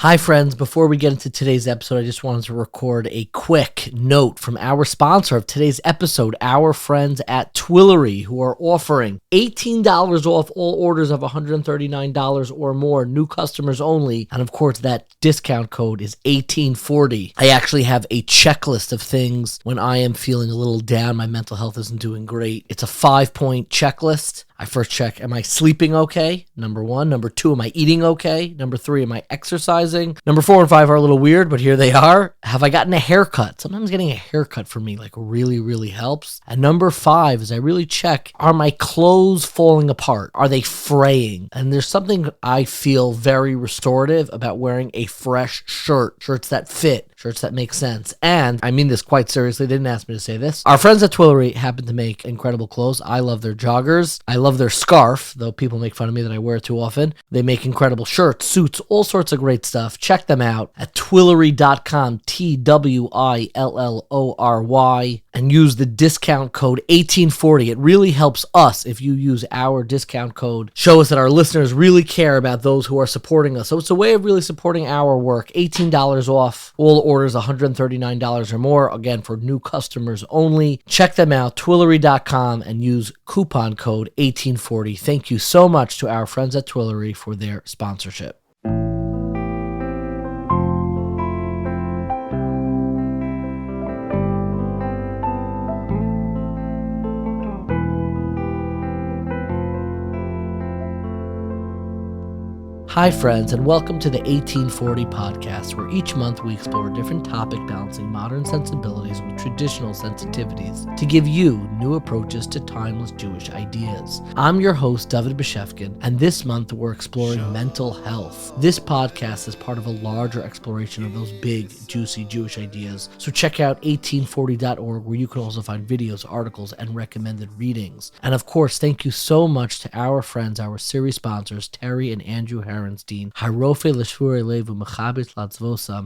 Hi friends, before we get into today's episode, I just wanted to record a quick note from our sponsor of today's episode, our friends at Twillory, who are offering $18 off all orders of $139 or more, new customers only, and of course that discount code is 1840. I actually have a checklist of things when I am feeling a little down, my mental health isn't doing great. It's a 5-point checklist. I first check, am I sleeping okay? Number 1. Number 2, am I eating okay? Number 3, am I exercising? Number 4 and 5 are a little weird, but here they are. Have I gotten a haircut? Sometimes getting a haircut for me really helps. And number 5 is I really check, are my clothes falling apart? Are they fraying? And there's something I feel very restorative about wearing a fresh shirt. Shirts that fit, shirts that make sense. And I mean this quite seriously, they didn't ask me to say this. Our friends at Twillory happen to make incredible clothes. I love their joggers. I love their scarf, though people make fun of me that I wear it too often. They make incredible shirts, suits, all sorts of great stuff. Check them out at twillory.com, Twillory, and use the discount code 1840. It really helps us if you use our discount code. Show us that our listeners really care about those who are supporting us. So it's a way of really supporting our work. $18 off all orders, $139 or more. Again, for new customers only. Check them out, twillory.com, and use coupon code 1840. Thank you so much to our friends at Twillory for their sponsorship. Hi friends, and welcome to the 1840 podcast, where each month we explore a different topic balancing modern sensibilities with traditional sensitivities to give you new approaches to timeless Jewish ideas. I'm your host, David Beshefkin, and this month we're exploring mental health. This podcast is part of a larger exploration of those big, juicy Jewish ideas, so check out 1840.org, where you can also find videos, articles, and recommended readings. And of course, thank you so much to our friends, our series sponsors, Terry and Andrew Heronstein.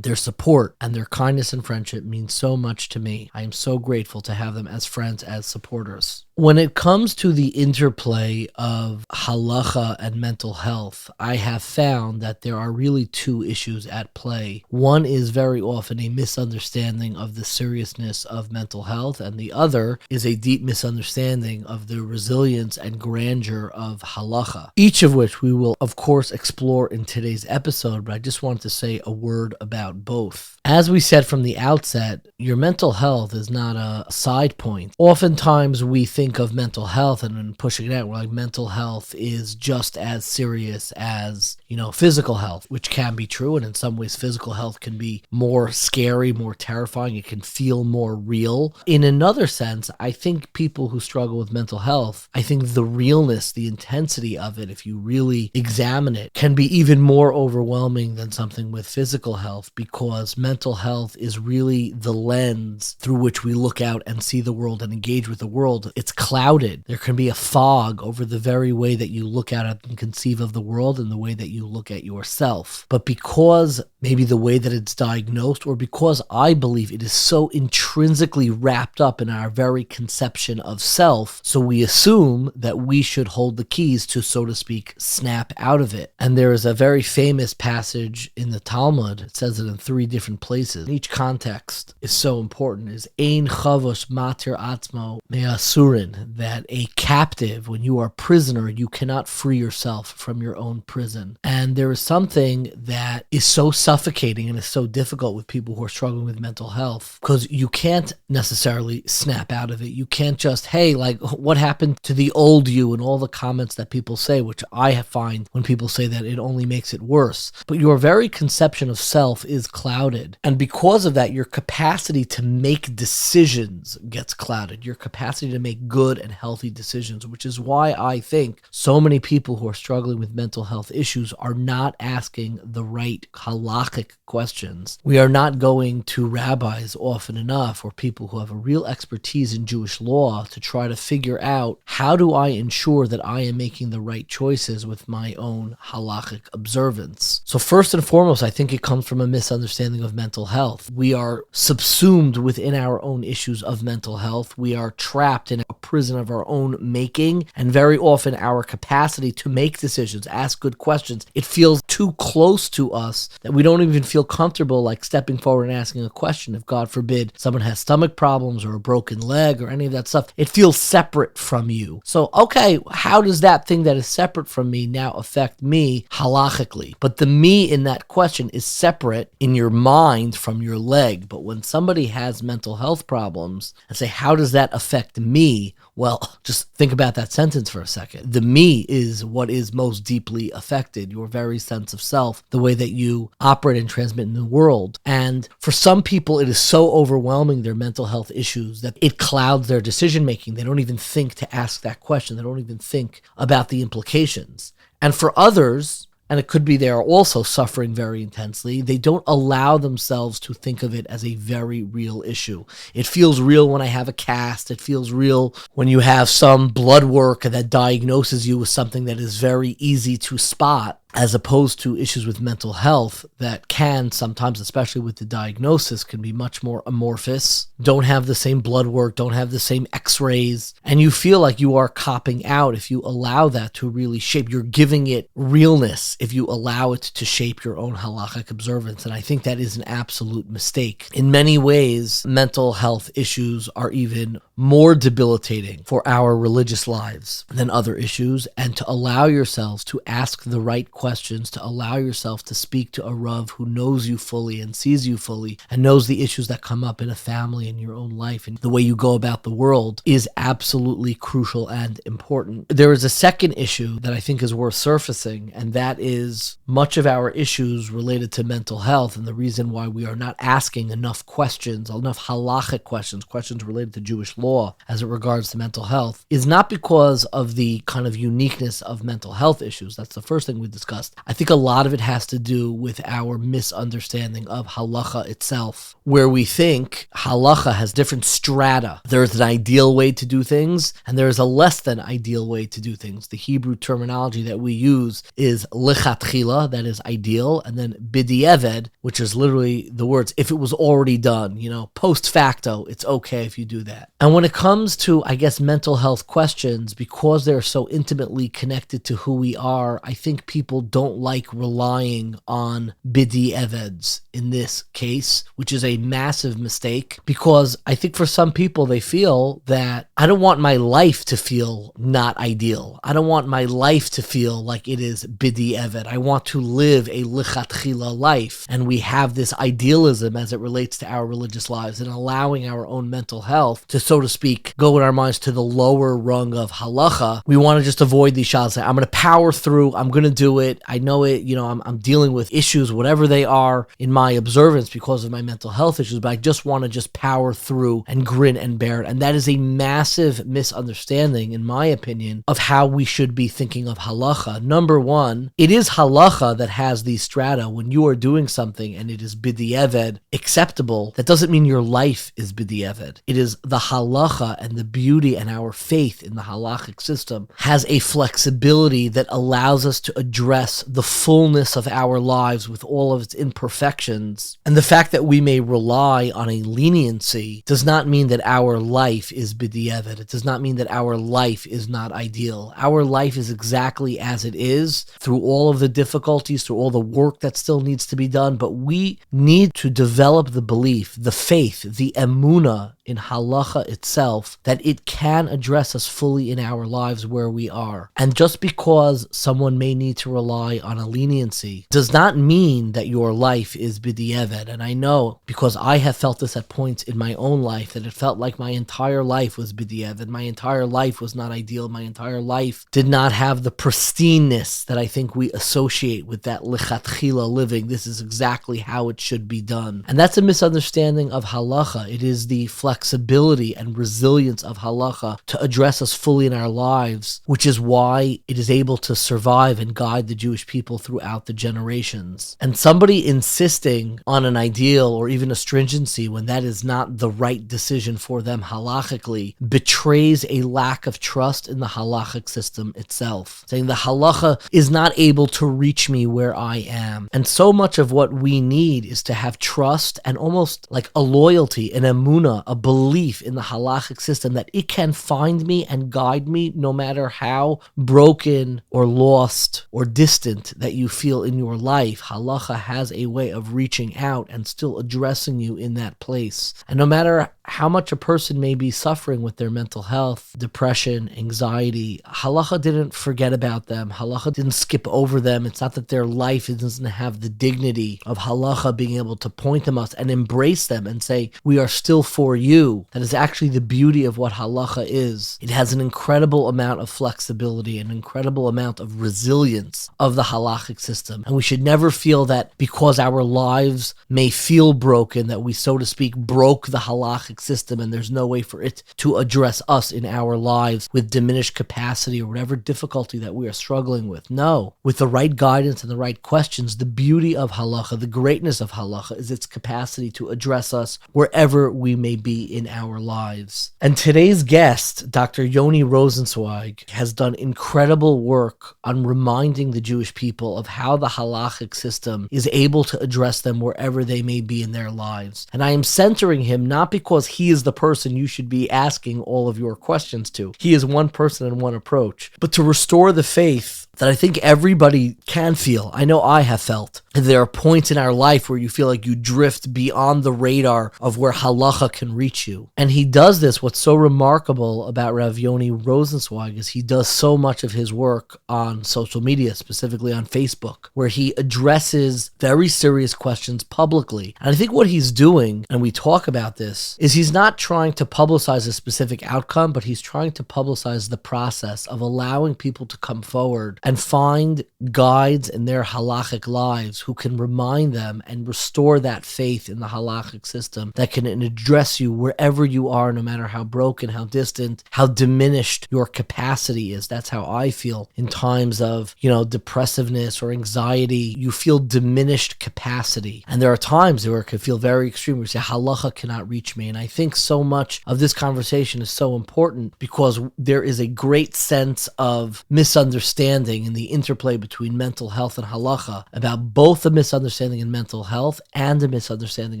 Their support and their kindness and friendship means so much to me. I am so grateful to have them as friends, as supporters. When it comes to the interplay of halacha and mental health, I have found that there are really two issues at play. One is very often a misunderstanding of the seriousness of mental health, and the other is a deep misunderstanding of the resilience and grandeur of halacha, each of which we will, of course, explore in today's episode, but I just wanted to say a word about both. As we said from the outset, your mental health is not a side point. Oftentimes we think of mental health and then pushing it out, we're like, mental health is just as serious as, physical health, which can be true. And in some ways, physical health can be more scary, more terrifying. It can feel more real. In another sense, I think people who struggle with mental health, I think the realness, the intensity of it, if you really examine it, can be even more overwhelming than something with physical health, because mental health is really the lens through which we look out and see the world and engage with the world. It's clouded. There can be a fog over the very way that you look at it and conceive of the world and the way that you look at yourself. But because maybe the way that it's diagnosed, or because I believe it is so intrinsically wrapped up in our very conception of self, so we assume that we should hold the keys to, so to speak, snap out of it. And there is a very famous passage in the Talmud. It says it in 3 different places. Each context is so important. Is Ein Chavosh Matir Atzmo Me'asurin, that a captive, when you are a prisoner, you cannot free yourself from your own prison. And there is something that is so suffocating and is so difficult with people who are struggling with mental health, because you can't necessarily snap out of it. You can't just, hey, like, what happened to the old you, and all the comments that people say, which I find when people say that, it only makes it worse. But your very conception of self is clouded. And because of that, your capacity to make decisions gets clouded. Your capacity to make good and healthy decisions, which is why I think so many people who are struggling with mental health issues are not asking the right halachic questions. We are not going to rabbis often enough, or people who have a real expertise in Jewish law, to try to figure out, how do I ensure that I am making the right choices with my own halacha? halachic observance. So first and foremost, I think it comes from a misunderstanding of mental health. We are subsumed within our own issues of mental health. We are trapped in a prison of our own making, and very often our capacity to make decisions, ask good questions, it feels too close to us that we don't even feel comfortable like stepping forward and asking a question. If God forbid someone has stomach problems or a broken leg or any of that stuff, it feels separate from you. So, okay, how does that thing that is separate from me now affect me halachically? But the me in that question is separate in your mind from your leg. But when somebody has mental health problems and say, how does that affect me? Well, just think about that sentence for a second. The me is what is most deeply affected, your very sense of self, the way that you operate and transmit in the world. And for some people, it is so overwhelming, their mental health issues, that it clouds their decision making. They don't even think to ask that question. They don't even think about the implications. And for others, and it could be they are also suffering very intensely, they don't allow themselves to think of it as a very real issue. It feels real when I have a cast. It feels real when you have some blood work that diagnoses you with something that is very easy to spot, as opposed to issues with mental health that can sometimes, especially with the diagnosis, can be much more amorphous, don't have the same blood work, don't have the same x-rays, and you feel like you are copping out if you allow that to really shape. You're giving it realness if you allow it to shape your own halachic observance, and I think that is an absolute mistake. In many ways, mental health issues are even more debilitating for our religious lives than other issues, and to allow yourselves to ask the right questions, to allow yourself to speak to a Rav who knows you fully and sees you fully and knows the issues that come up in a family, in your own life, and the way you go about the world is absolutely crucial and important. There is a second issue that I think is worth surfacing, and that is much of our issues related to mental health, and the reason why we are not asking enough questions, enough halachic questions, questions related to Jewish law as it regards to mental health, is not because of the kind of uniqueness of mental health issues. That's the first thing we discussed. I think a lot of it has to do with our misunderstanding of halacha itself, where we think halacha has different strata. There's an ideal way to do things, and there is a less than ideal way to do things. The Hebrew terminology that we use is lichatchila, that is ideal, and then b'di'eved, which is literally the words, if it was already done, post facto, it's okay if you do that. And when it comes to, I guess, mental health questions, because they're so intimately connected to who we are, I think people don't like relying on b'di'eveds in this case, which is a massive mistake, because I think for some people they feel that I don't want my life to feel not ideal. I don't want my life to feel like it is b'di'eved. I want to live a lichatchila life. And we have this idealism as it relates to our religious lives and allowing our own mental health to, so to speak, go in our minds to the lower rung of halacha. We want to just avoid these shots. I'm going to power through. I'm going to do it. I know it. I'm dealing with issues, whatever they are, in my observance because of my mental health issues, but I just want to just power through and grin and bear it. And that is a massive misunderstanding, in my opinion, of how we should be thinking of halacha. Number one, it is halacha that has these strata. When you are doing something and it is b'di'eved acceptable, that doesn't mean your life is b'di'eved. It is the halacha, and the beauty and our faith in the halachic system has a flexibility that allows us to address the fullness of our lives with all of its imperfections. And the fact that we may rely on a leniency does not mean that our life is b'di'eved. It does not mean that our life is not ideal. Our life is exactly as it is, through all of the difficulties, through all the work that still needs to be done. But we need to develop the belief, the faith, the emunah in halacha itself, that it can address us fully in our lives where we are. And just because someone may need to rely on a leniency does not mean that your life is b'di'eved. And I know, because I have felt this at points in my own life, that it felt like my entire life was b'di'eved. My entire life was not ideal. My entire life did not have the pristineness that I think we associate with that lichatchila living. This is exactly how it should be done. And that's a misunderstanding of halacha. It is the flexibility flexibility and resilience of halacha to address us fully in our lives, which is why it is able to survive and guide the Jewish people throughout the generations. And somebody insisting on an ideal or even a stringency when that is not the right decision for them halachically betrays a lack of trust in the halachic system itself, saying the halacha is not able to reach me where I am. And so much of what we need is to have trust and almost like a loyalty, an emunah, a belief in the halachic system that it can find me and guide me no matter how broken or lost or distant that you feel in your life. Halacha has a way of reaching out and still addressing you in that place. And no matter how much a person may be suffering with their mental health, depression, anxiety, halacha didn't forget about them. Halacha didn't skip over them. It's not that their life doesn't have the dignity of halacha being able to point them us and embrace them and say, we are still for you. That is actually the beauty of what halacha is. It has an incredible amount of flexibility, an incredible amount of resilience of the halachic system. And we should never feel that because our lives may feel broken, that we, so to speak, broke the halachic system and there's no way for it to address us in our lives with diminished capacity or whatever difficulty that we are struggling with. No, with the right guidance and the right questions, the beauty of halacha, the greatness of halacha is its capacity to address us wherever we may be in our lives. And today's guest, Dr. Yoni Rosensweig, has done incredible work on reminding the Jewish people of how the halachic system is able to address them wherever they may be in their lives. And I am centering him not because he is the person you should be asking all of your questions to. He is one person and one approach. But to restore the faith that I think everybody can feel. I know I have felt. There are points in our life where you feel like you drift beyond the radar of where halacha can reach you. And he does this. What's so remarkable about Rav Yoni Rosensweig is he does so much of his work on social media, specifically on Facebook, where he addresses very serious questions publicly. And I think what he's doing, and we talk about this, is he's not trying to publicize a specific outcome, but he's trying to publicize the process of allowing people to come forward and find guides in their halachic lives who can remind them and restore that faith in the halachic system that can address you wherever you are, no matter how broken, how distant, how diminished your capacity is. That's how I feel in times of, depressiveness or anxiety. You feel diminished capacity. And there are times where it can feel very extreme, where you say, halacha cannot reach me. And I think so much of this conversation is so important because there is a great sense of misunderstanding in the interplay between mental health and halacha, about both a misunderstanding in mental health and a misunderstanding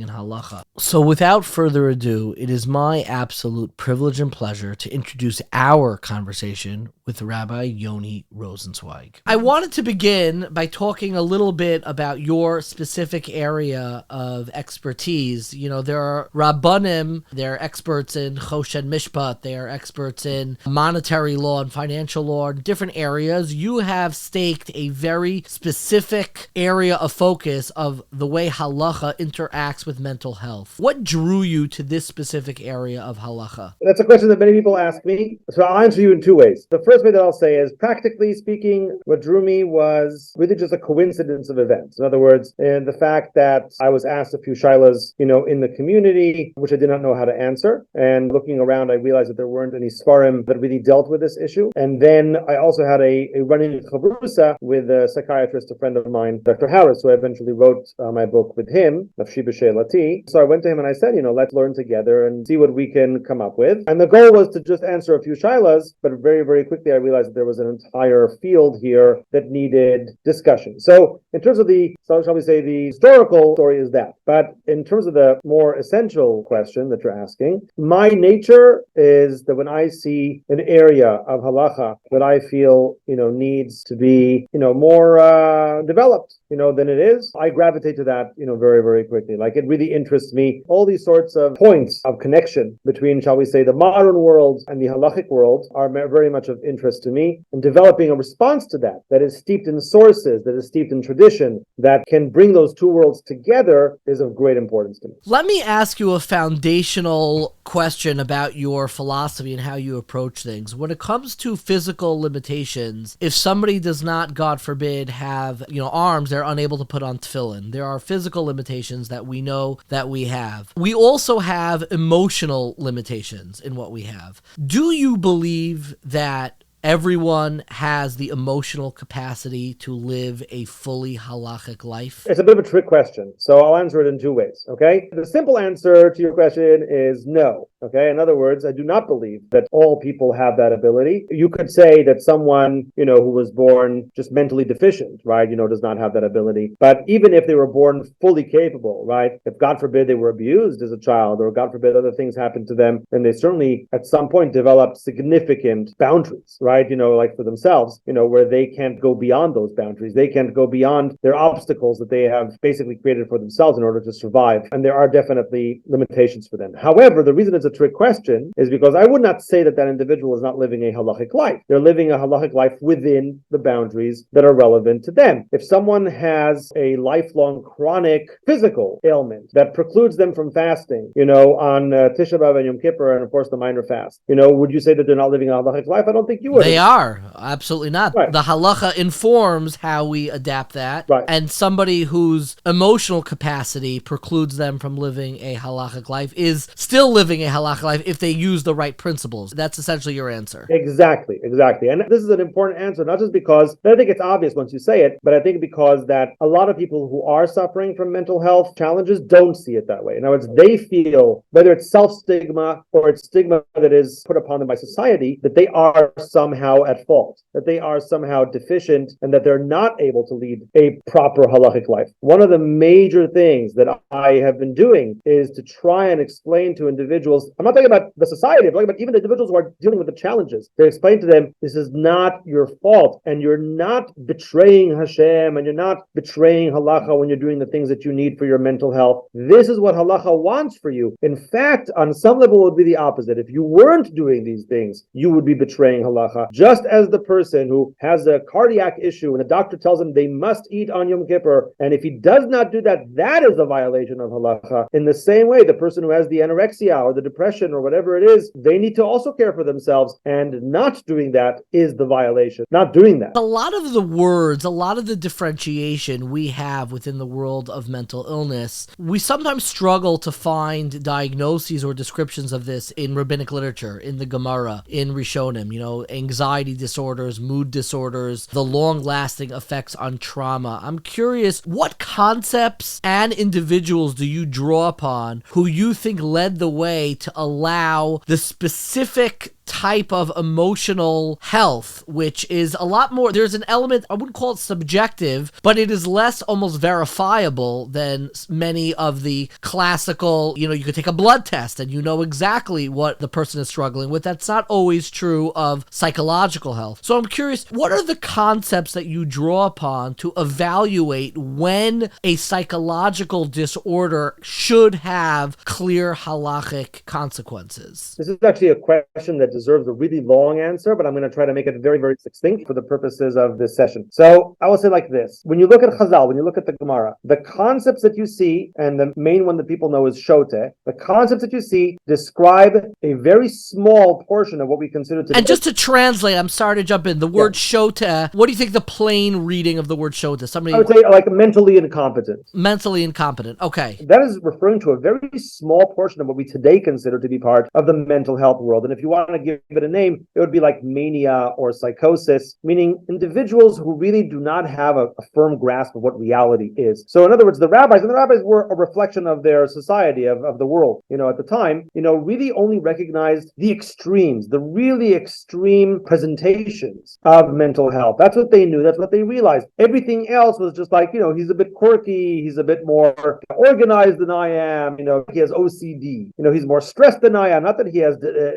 in halacha. So without further ado, it is my absolute privilege and pleasure to introduce our conversation with Rabbi Yoni Rosensweig. I wanted to begin by talking a little bit about your specific area of expertise. There are rabbanim, they're experts in choshen mishpat, they are experts in monetary law and financial law in different areas. You have staked a very specific area of focus of the way halacha interacts with mental health. What drew you to this specific area of halacha? That's a question that many people ask me. So I'll answer you in two ways. The first way that I'll say is, practically speaking, what drew me was really just a coincidence of events. In other words, the fact that I was asked a few shilas, in the community, which I did not know how to answer. And looking around, I realized that there weren't any svarim that really dealt with this issue. And then I also had a run-in chavrusa with a psychiatrist, a friend of mine, Dr. Harris, who I eventually wrote my book with him, Nafshi B'Sheilati. So I went to him and I said, let's learn together and see what we can come up with. And the goal was to just answer a few shilas, but very, very quickly I realized that there was an entire field here that needed discussion. So in terms of the historical story is that. But in terms of the more essential question that you're asking, my nature is that when I see an area of halacha that I feel, needs to be, more developed, than it is, I gravitate to that, very, very quickly. Like, it really interests me. All these sorts of points of connection between, shall we say, the modern world and the halachic world are very much of interest to me. And developing a response to that is steeped in sources, that is steeped in tradition, that can bring those two worlds together is of great importance to me. Let me ask you a foundational question about your philosophy and how you approach things. When it comes to physical limitations, if somebody does not, God forbid, have, arms, they're unable to put on tefillin. There are physical limitations that we know that we have. We also have emotional limitations in what we have. Do you believe that everyone has the emotional capacity to live a fully halachic life? It's a bit of a trick question, so I'll answer it in two ways, okay? The simple answer to your question is no, okay? In other words, I do not believe that all people have that ability. You could say that someone, who was born just mentally deficient, right, does not have that ability. But even if they were born fully capable, right, if God forbid they were abused as a child, or God forbid other things happened to them, then they certainly at some point develop significant boundaries, right? Like for themselves, where they can't go beyond those boundaries. They can't go beyond their obstacles that they have basically created for themselves in order to survive. And there are definitely limitations for them. However, the reason it's a trick question is because I would not say that that individual is not living a halachic life. They're living a halachic life within the boundaries that are relevant to them. If someone has a lifelong chronic physical ailment that precludes them from fasting, on Tisha B'Av and Yom Kippur, and of course the minor fast, would you say that they're not living a halachic life? I don't think you would. They are. Absolutely not. Right. The halacha informs how we adapt that. Right. And somebody whose emotional capacity precludes them from living a halachic life is still living a halachic life if they use the right principles. That's essentially your answer. Exactly. And this is an important answer, not just because I think it's obvious once you say it, but I think because that a lot of people who are suffering from mental health challenges don't see it that way. In other words, they feel, whether it's self-stigma or it's stigma that is put upon them by society, that they are somehow at fault, that they are somehow deficient, and that they're not able to lead a proper halachic life. One of the major things that I have been doing is to try and explain to individuals, I'm not talking about the society, I'm talking about even the individuals who are dealing with the challenges, to explain to them, this is not your fault, and you're not betraying Hashem, and you're not betraying halacha when you're doing the things that you need for your mental health. This is what halacha wants for you. In fact, on some level, it would be the opposite. If you weren't doing these things, you would be betraying halacha. Just as the person who has a cardiac issue and the doctor tells him they must eat on Yom Kippur, and if he does not do that, that is a violation of halacha. In the same way, the person who has the anorexia or the depression or whatever it is, they need to also care for themselves, and not doing that is the violation. Not doing that. A lot of the words, a lot of the differentiation we have within the world of mental illness, we sometimes struggle to find diagnoses or descriptions of this in rabbinic literature, in the Gemara, in Rishonim, anxiety disorders, mood disorders, the long-lasting effects on trauma. I'm curious, what concepts and individuals do you draw upon who you think led the way to allow the specific type of emotional health, which is a lot more, there's an element, I wouldn't call it subjective, but it is less almost verifiable than many of the classical, you could take a blood test and you know exactly what the person is struggling with. That's not always true of psychological health. So I'm curious, what are the concepts that you draw upon to evaluate when a psychological disorder should have clear halachic consequences? This is actually a question that deserves a really long answer, but I'm going to try to make it very, very succinct for the purposes of this session. So I will say like this. When you look at Chazal, when you look at the Gemara, the concepts that you see, and the main one that people know is Shote, the concepts that you see describe a very small portion of what we consider to be. And just to translate, I'm sorry to jump in, the word Shote, what do you think the plain reading of the word Shote? I would say like mentally incompetent. Mentally incompetent, okay. That is referring to a very small portion of what we today consider to be part of the mental health world. And if you want to give it a name, it would be like mania or psychosis, meaning individuals who really do not have a firm grasp of what reality is. So in other words, the rabbis were a reflection of their society, of the world, at the time, really only recognized the extremes, the really extreme presentations of mental health. That's what they knew. That's what they realized. Everything else was just like, he's a bit quirky, he's a bit more organized than I am, he has OCD, he's more stressed than I am. Not that he has,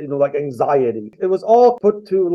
like anxiety. It was all put to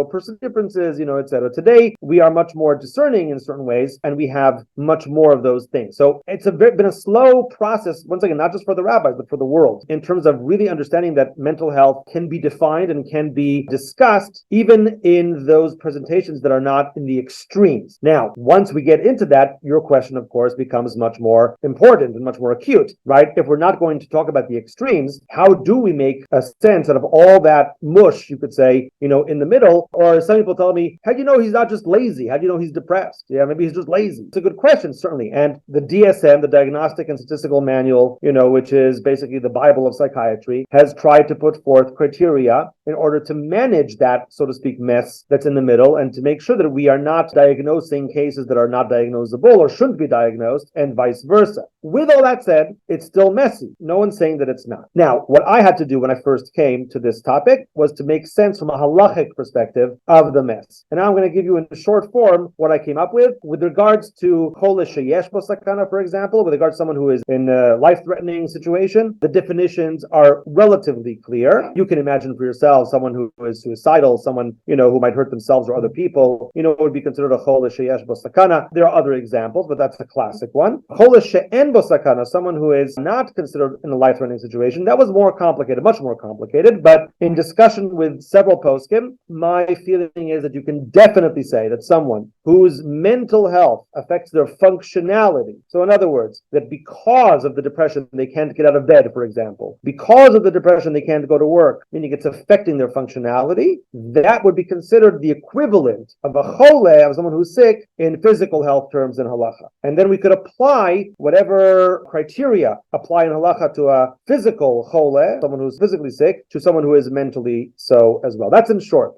personal differences, etc. Today, we are much more discerning in certain ways, and we have much more of those things. So it's been a slow process, once again, not just for the rabbis, but for the world, in terms of really understanding that mental health can be defined and can be discussed, even in those presentations that are not in the extremes. Now, once we get into that, your question, of course, becomes much more important and much more acute, right? If we're not going to talk about the extremes, how do we make a sense out of all that mush, you could say, in the middle. Or some people tell me, how do you know he's not just lazy? How do you know he's depressed? Yeah, maybe he's just lazy. It's a good question, certainly. And the DSM, the Diagnostic and Statistical Manual, which is basically the Bible of psychiatry, has tried to put forth criteria in order to manage that, so to speak, mess that's in the middle, and to make sure that we are not diagnosing cases that are not diagnosable or shouldn't be diagnosed, and vice versa. With all that said, it's still messy. No one's saying that it's not. Now, what I had to do when I first came to this topic was to make sense from a halachic perspective of the mess. And now I'm going to give you in short form what I came up with regards to chole sheyesh bo sakana, for example, with regards to someone who is in a life-threatening situation. The definitions are relatively clear. You can imagine for yourself someone who is suicidal, someone, who might hurt themselves or other people, would be considered a chole sheyesh bo sakana. There are other examples, but that's a classic one. Chole she'en bo sakana, someone who is not considered in a life-threatening situation. That was more complicated, much more complicated, but in discussion with several poskim, my feeling is that you can definitely say that someone whose mental health affects their functionality. So in other words, that because of the depression, they can't get out of bed, for example. Because of the depression, they can't go to work, meaning it's affecting their functionality. That would be considered the equivalent of a chole, of someone who's sick, in physical health terms in halacha. And then we could apply whatever criteria apply in halacha to a physical chole, someone who's physically sick, to someone who is mentally so as well. That's in short.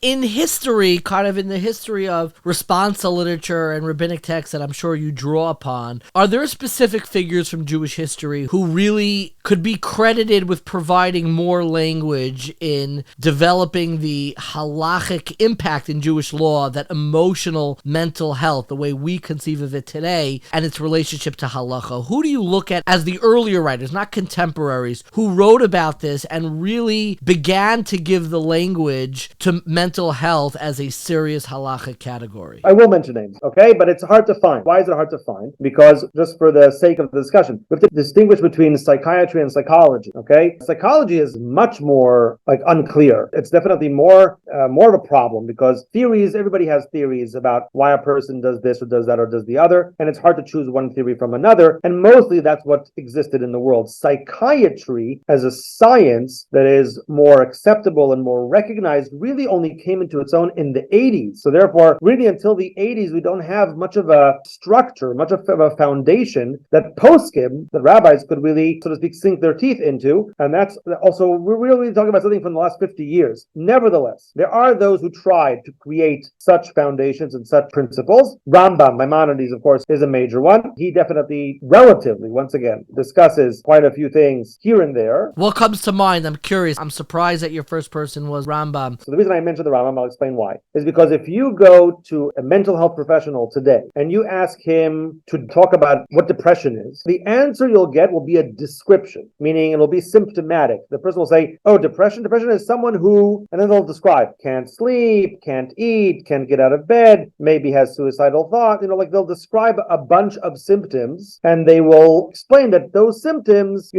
In history, kind of in the history of responsa literature and rabbinic texts that I'm sure you draw upon, are there specific figures from Jewish history who really could be credited with providing more language in developing the halachic impact in Jewish law, that emotional mental health, the way we conceive of it today, and its relationship to halacha? Who do you look at as the earlier writers, not contemporaries, who wrote about this and really began to give the language to mental health as a serious halachic category? I will mention names, okay? But it's hard to find. Why is it hard to find? Because, just for the sake of the discussion, we have to distinguish between psychiatry and psychology, okay? Psychology is much more unclear. It's definitely more of a problem, because everybody has theories about why a person does this or does that or does the other, and it's hard to choose one theory from another, and mostly that's what existed in the world. Psychiatry as a science that is more acceptable and more recognized really only came into its own in the 80s. So therefore, really until the 80s, we don't have much of a structure, much of a foundation that poskim, the rabbis, could really, so to speak, sink their teeth into. And that's also, we're really talking about something from the last 50 years. Nevertheless, there are those who tried to create such foundations and such principles. Rambam, Maimonides, of course, is a major one. He definitely, relatively, once again, discusses quite a few things here and there. What comes to mind? I'm curious. I'm surprised that your first person was Rambam. So the reason I mentioned the Rambam, I'll explain why, is because if you go to a mental health professional today and you ask him to talk about what depression is, the answer you'll get will be a description, meaning it'll be symptomatic. The person will say, oh, depression is someone who, and then they'll describe, can't sleep, can't eat, can't get out of bed, maybe has suicidal thought, they'll describe a bunch of symptoms, and they will explain that those symptoms,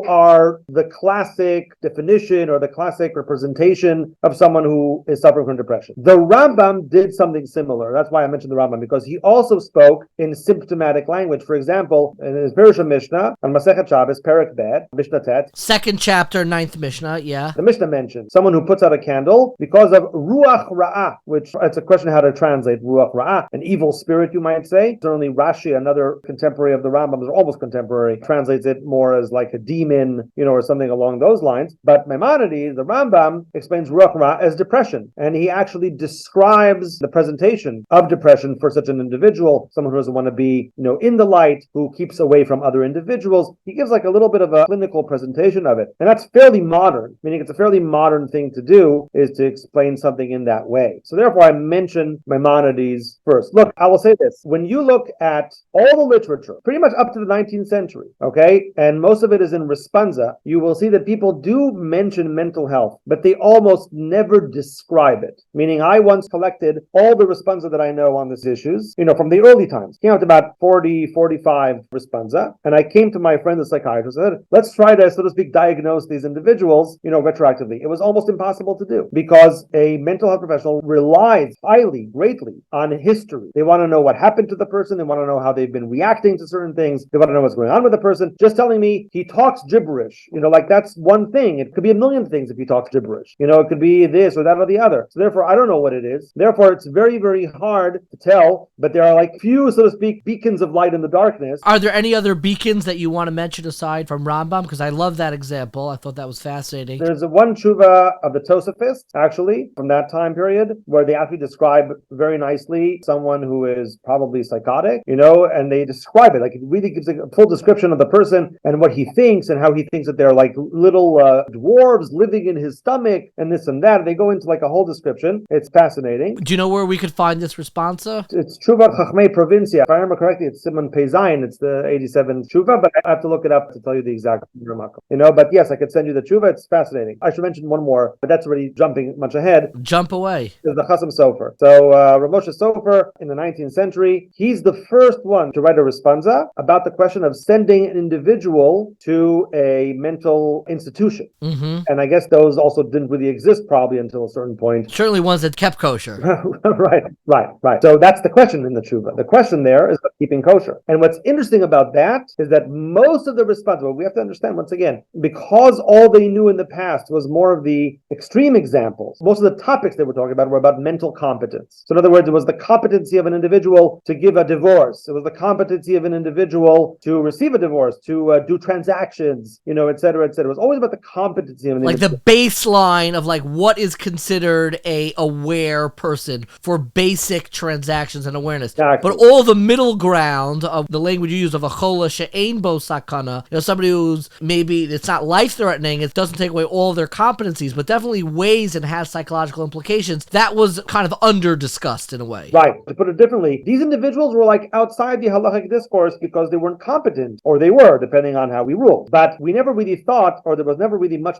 are the classic definition or the classic representation of someone who is suffering from depression. The Rambam did something similar. That's why I mentioned the Rambam, because he also spoke in symptomatic language. For example, in his Pirush Mishnah, on Masechet Shabbos, Perek Bet, Mishnah Tet, second chapter, 9th Mishnah, yeah. The Mishnah mentioned someone who puts out a candle because of Ruach Ra'ah, which it's a question how to translate Ruach Ra'ah, an evil spirit, you might say. Certainly Rashi, another contemporary of the Rambam, is almost contemporary, translates it more as like a demon, or something along those lines. But Maimonides, the Rambam, explains Ruach Ra'ah as depression, and he actually describes the presentation of depression for such an individual, someone who doesn't want to be, in the light, who keeps away from other individuals. He gives like a little bit of a clinical presentation of it, and that's fairly modern, meaning it's a fairly modern thing to do, is to explain something in that way. So therefore, I mentioned Maimonides first. Look, I will say this: when you look at all the literature, pretty much up to the 19th century, okay, and most of it is in responsa, you will see that people do mention mental health, but they almost never describe it. Meaning, I once collected all the responsa that I know on these issues, from the early times. Came out to about 40, 45 responsa, and I came to my friend, the psychiatrist, and said, let's try to, so to speak, diagnose these individuals, retroactively. It was almost impossible to do, because a mental health professional relies greatly on history. They want to know what happened to the person. They want to know how they've been reacting to certain things. They want to know what's going on with the person. Just telling me he talks gibberish, that's one thing. It could be a million things if he talks talks gibberish. It could be this or that or the other. So therefore, I don't know what it is. Therefore, it's very, very hard to tell, but there are like few, so to speak, beacons of light in the darkness. Are there any other beacons that you want to mention aside from Rambam? Because I love that example. I thought that was fascinating. There's one tshuva of the Tosafists, actually, from that time period, where they actually describe very nicely someone who is probably psychotic, and they describe it. Like, it really gives a full description of the person and what he thinks and how he thinks that they're like little dwarves living in his stomach and this and that. They go into like a whole description. It's fascinating. Do you know where we could find this responsa? It's Tshuva Chachmei Provincia. If I remember correctly, it's Simon Peizayin. It's the 87th Tshuva, but I have to look it up to tell you the exact remark. But yes, I could send you the Tshuva. It's fascinating. I should mention one more, but that's already jumping much ahead. Jump away. Is the Chasam Sofer. So Rav Moshe Sofer in the 19th century, he's the first one to write a responsa about the question of sending an individual to a mental institution. Mm-hmm. And I guess those also didn't really exist probably until a certain point. Certainly ones that kept kosher. Right. So that's the question in the tshuva. The question there is about keeping kosher. And what's interesting about that is that most of the response, well, we have to understand once again, because all they knew in the past was more of the extreme examples, most of the topics they were talking about were about mental competence. So in other words, it was the competency of an individual to give a divorce. It was the competency of an individual to receive a divorce, to do transactions, et cetera, et cetera. It was always about the competency of an individual. Like the baseline of like what is considered a aware person for basic transactions and awareness. Exactly. But all the middle ground of the language you use of a chola she'ein bo sakana, somebody who's maybe it's not life-threatening, it doesn't take away all their competencies, but definitely weighs and has psychological implications. That was kind of under-discussed in a way. Right. To put it differently, these individuals were like outside the halachic discourse because they weren't competent, or they were, depending on how we rule. But we never really thought, or there was never really much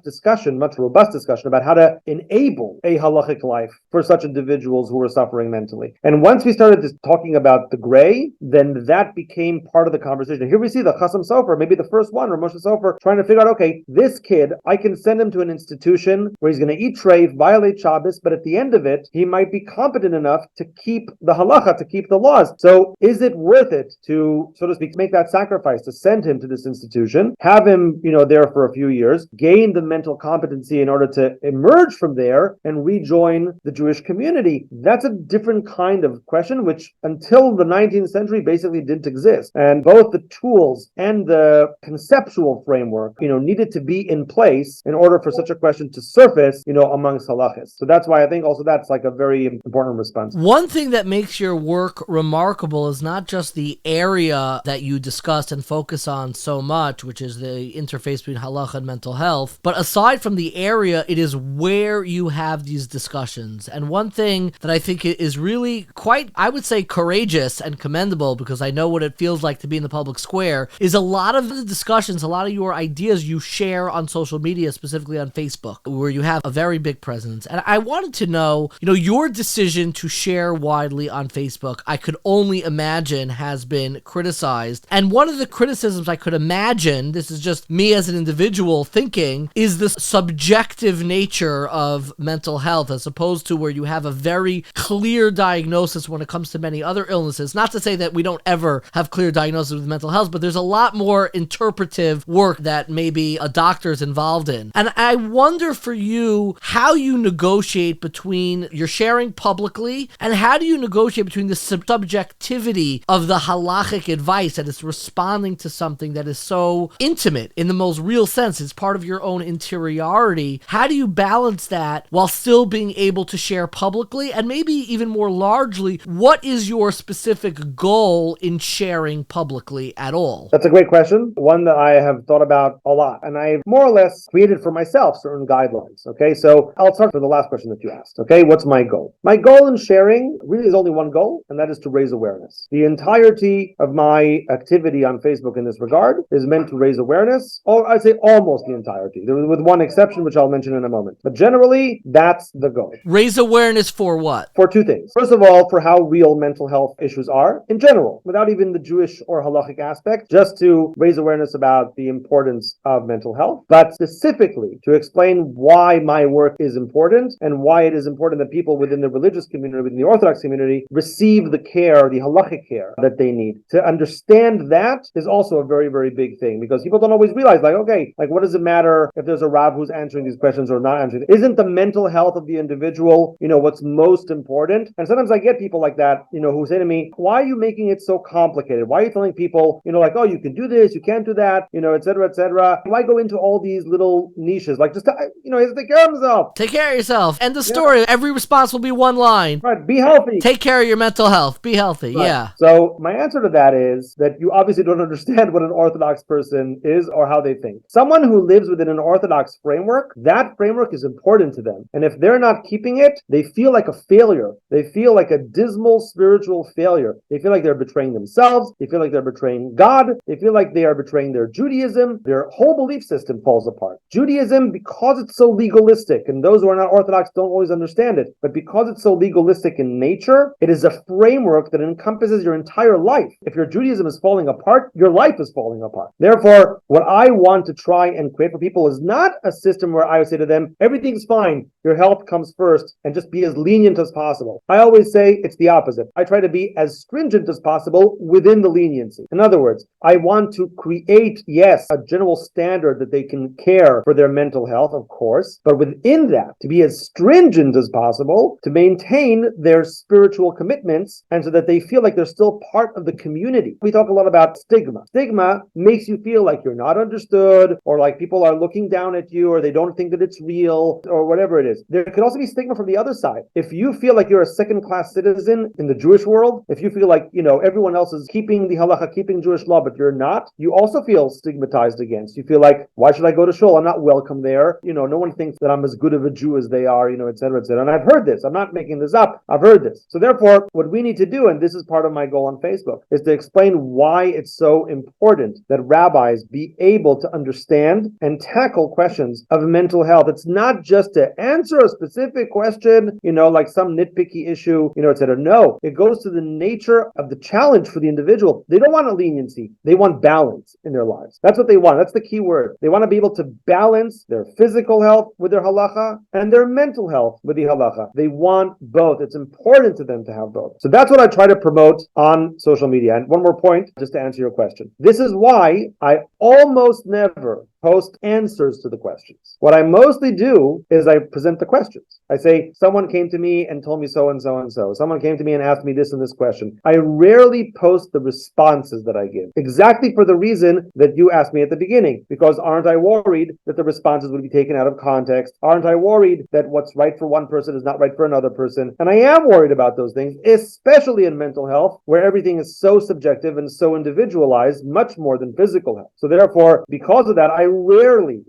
robust discussion about how to enable a halachic life for such individuals who were suffering mentally. And once we started talking about the gray, then that became part of the conversation. Here we see the Chasam Sofer, maybe the first one, or Moshe Sofer, trying to figure out, okay, this kid, I can send him to an institution where he's going to eat treif, violate Shabbos, but at the end of it, he might be competent enough to keep the halacha, to keep the laws. So is it worth it to, so to speak, make that sacrifice, to send him to this institution, have him, there for a few years, gain the mental competency in order to emerge from there and rejoin the Jewish community? That's a different kind of question, which until the 19th century basically didn't exist. And both the tools and the conceptual framework, needed to be in place in order for such a question to surface, amongst halachists. So that's why I think also that's like a very important response. One thing that makes your work remarkable is not just the area that you discuss and focus on so much, which is the interface between halacha and mental health, but aside from the area, it is where you have these discussions. And one thing that I think is really quite, I would say, courageous and commendable, because I know what it feels like to be in the public square, is a lot of the discussions, a lot of your ideas you share on social media, specifically on Facebook, where you have a very big presence. And I wanted to know, your decision to share widely on Facebook, I could only imagine has been criticized. And one of the criticisms I could imagine, this is just me as an individual thinking, is the subjective nature of mental health, as opposed to where you have a very clear diagnosis when it comes to many other illnesses. Not to say that we don't ever have clear diagnosis with mental health, but there's a lot more interpretive work that maybe a doctor is involved in. And I wonder for you how you negotiate between your sharing publicly and how do you negotiate between the subjectivity of the halachic advice that is responding to something that is so intimate in the most real sense. It's part of your own interiority. How do you balance that while still being able to share publicly? And maybe even more largely, what is your specific goal in sharing publicly at all? That's a great question. One that I have thought about a lot. And I've more or less created for myself certain guidelines. Okay, so I'll start with the last question that you asked. Okay, what's my goal? My goal in sharing really is only one goal, and that is to raise awareness. The entirety of my activity on Facebook in this regard is meant to raise awareness, or I'd say almost the entirety, with one exception, which I'll mention in a moment. But generally, that's the goal. Raise awareness for what? For two things. First of all, for how real mental health issues are in general, without even the Jewish or halachic aspect, just to raise awareness about the importance of mental health, but specifically to explain why my work is important and why it is important that people within the religious community, within the Orthodox community, receive the care, the halachic care that they need. To understand that is also a very, very big thing, because people don't always realize, what does it matter if there's a rav who's answering these questions or not answering. Isn't the mental health of the individual, what's most important? And sometimes I get people like that, who say to me, why are you making it so complicated? Why are you telling people, like, oh, you can do this, you can't do that, et cetera, et cetera. Why go into all these little niches? Like, just, he has to take care of himself. Take care of yourself. End the story. Every response will be one line. Right. Be healthy. Take care of your mental health. Be healthy. Right. Yeah. So my answer to that is that you obviously don't understand what an Orthodox person is or how they think. Someone who lives within an Orthodox framework, that framework is important to them. And if they're not keeping it, they feel like a failure. They feel like a dismal spiritual failure. They feel like they're betraying themselves. They feel like they're betraying God. They feel like they are betraying their Judaism. Their whole belief system falls apart. Judaism, because it's so legalistic, and those who are not Orthodox don't always understand it, but because it's so legalistic in nature, it is a framework that encompasses your entire life. If your Judaism is falling apart, your life is falling apart. Therefore, what I want to try and create for people is not a system where I would say to them, everything's fine, your health comes first, and just be as lenient as possible. I always say it's the opposite. I try to be as stringent as possible within the leniency. In other words, I want to create, yes, a general standard that they can care for their mental health, of course, but within that, to be as stringent as possible, to maintain their spiritual commitments, and so that they feel like they're still part of the community. We talk a lot about stigma. Stigma makes you feel like you're not understood, or like people are looking down at you, or they don't think that it's real, or whatever it is. There could also be stigma from the other side. If you feel like you're a second-class citizen in the Jewish world, if you feel like, everyone else is keeping the halacha, keeping Jewish law, but you're not, you also feel stigmatized against. You feel like, why should I go to shul? I'm not welcome there. No one thinks that I'm as good of a Jew as they are, et cetera, et cetera. And I've heard this. I'm not making this up. I've heard this. So therefore, what we need to do, and this is part of my goal on Facebook, is to explain why it's so important that rabbis be able to understand and tackle questions of mental health. It's not just to answer a specific question, like some nitpicky issue, et cetera. No, it goes to the nature of the challenge for the individual. They don't want a leniency. They want balance in their lives. That's what they want. That's the key word. They want to be able to balance their physical health with their halacha and their mental health with the halacha. They want both. It's important to them to have both. So that's what I try to promote on social media. And one more point, just to answer your question. This is why I almost never post answers to the questions. What I mostly do is I present the questions. I say, someone came to me and told me so and so and so. Someone came to me and asked me this and this question. I rarely post the responses that I give, exactly for the reason that you asked me at the beginning. Because aren't I worried that the responses would be taken out of context? Aren't I worried that what's right for one person is not right for another person? And I am worried about those things, especially in mental health, where everything is so subjective and so individualized, much more than physical health. So therefore, because of that, I rarely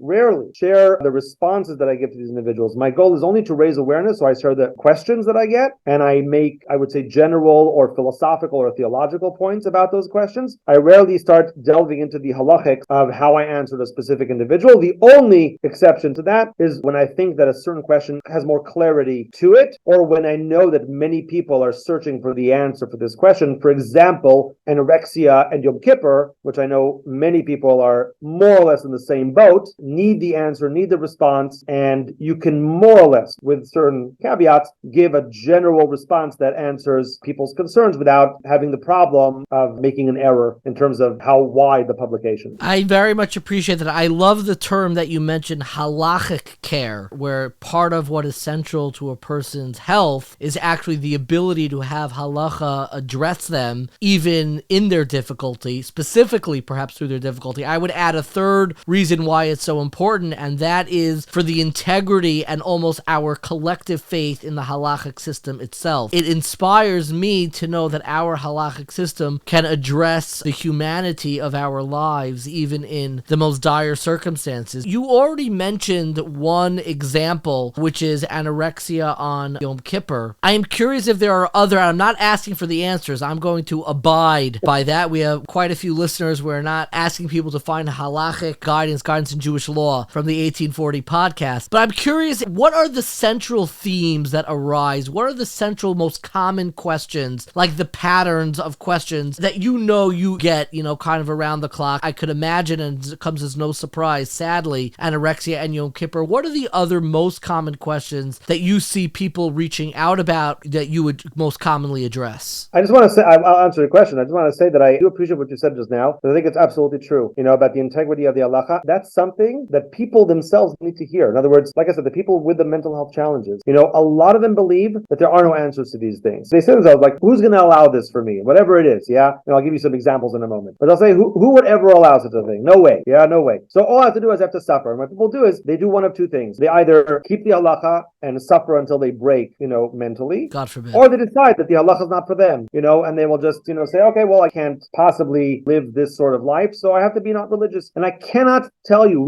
share the responses that I give to these individuals. My goal is only to raise awareness, so I share the questions that I get, and I make, I would say, general or philosophical or theological points about those questions. I rarely start delving into the halachic of how I answered a specific individual. The only exception to that is when I think that a certain question has more clarity to it, or when I know that many people are searching for the answer for this question. For example, anorexia and Yom Kippur, which I know many people are more or less in the same boat, need the answer, need the response, and you can more or less, with certain caveats, give a general response that answers people's concerns without having the problem of making an error in terms of how wide the publication. I very much appreciate that. I love the term that you mentioned, halachic care, where part of what is central to a person's health is actually the ability to have halacha address them even in their difficulty, specifically perhaps through their difficulty. I would add a third reason why it's so important, and that is for the integrity and almost our collective faith in the halachic system itself. It inspires me to know that our halachic system can address the humanity of our lives even in the most dire circumstances. You already mentioned one example, which is anorexia on Yom Kippur. I am curious if there are other, I'm not asking for the answers, I'm going to abide by that. We have quite a few listeners. We're not asking people to find halachic guidance in Jewish law from the 1840 podcast. But I'm curious, what are the central themes that arise? What are the central most common questions, like the patterns of questions that you get, kind of around the clock? I could imagine, and it comes as no surprise, sadly, anorexia and Yom Kippur. What are the other most common questions that you see people reaching out about that you would most commonly address? I just want to say, I'll answer your question. I just want to say that I do appreciate what you said just now, because I think it's absolutely true, about the integrity of the halacha that's something that people themselves need to hear. In other words, like I said, the people with the mental health challenges, a lot of them believe that there are no answers to these things. They say to themselves, like, who's going to allow this for me? Whatever it is, yeah? And I'll give you some examples in a moment. But they'll say, who would ever allow such a thing? No way. Yeah, no way. So all I have to do is I have to suffer. And what people do is they do one of two things. They either keep the halacha and suffer until they break, mentally. God forbid. Or they decide that the halacha is not for them, and they will just, say, okay, well, I can't possibly live this sort of life, so I have to be not religious. And I cannot tell you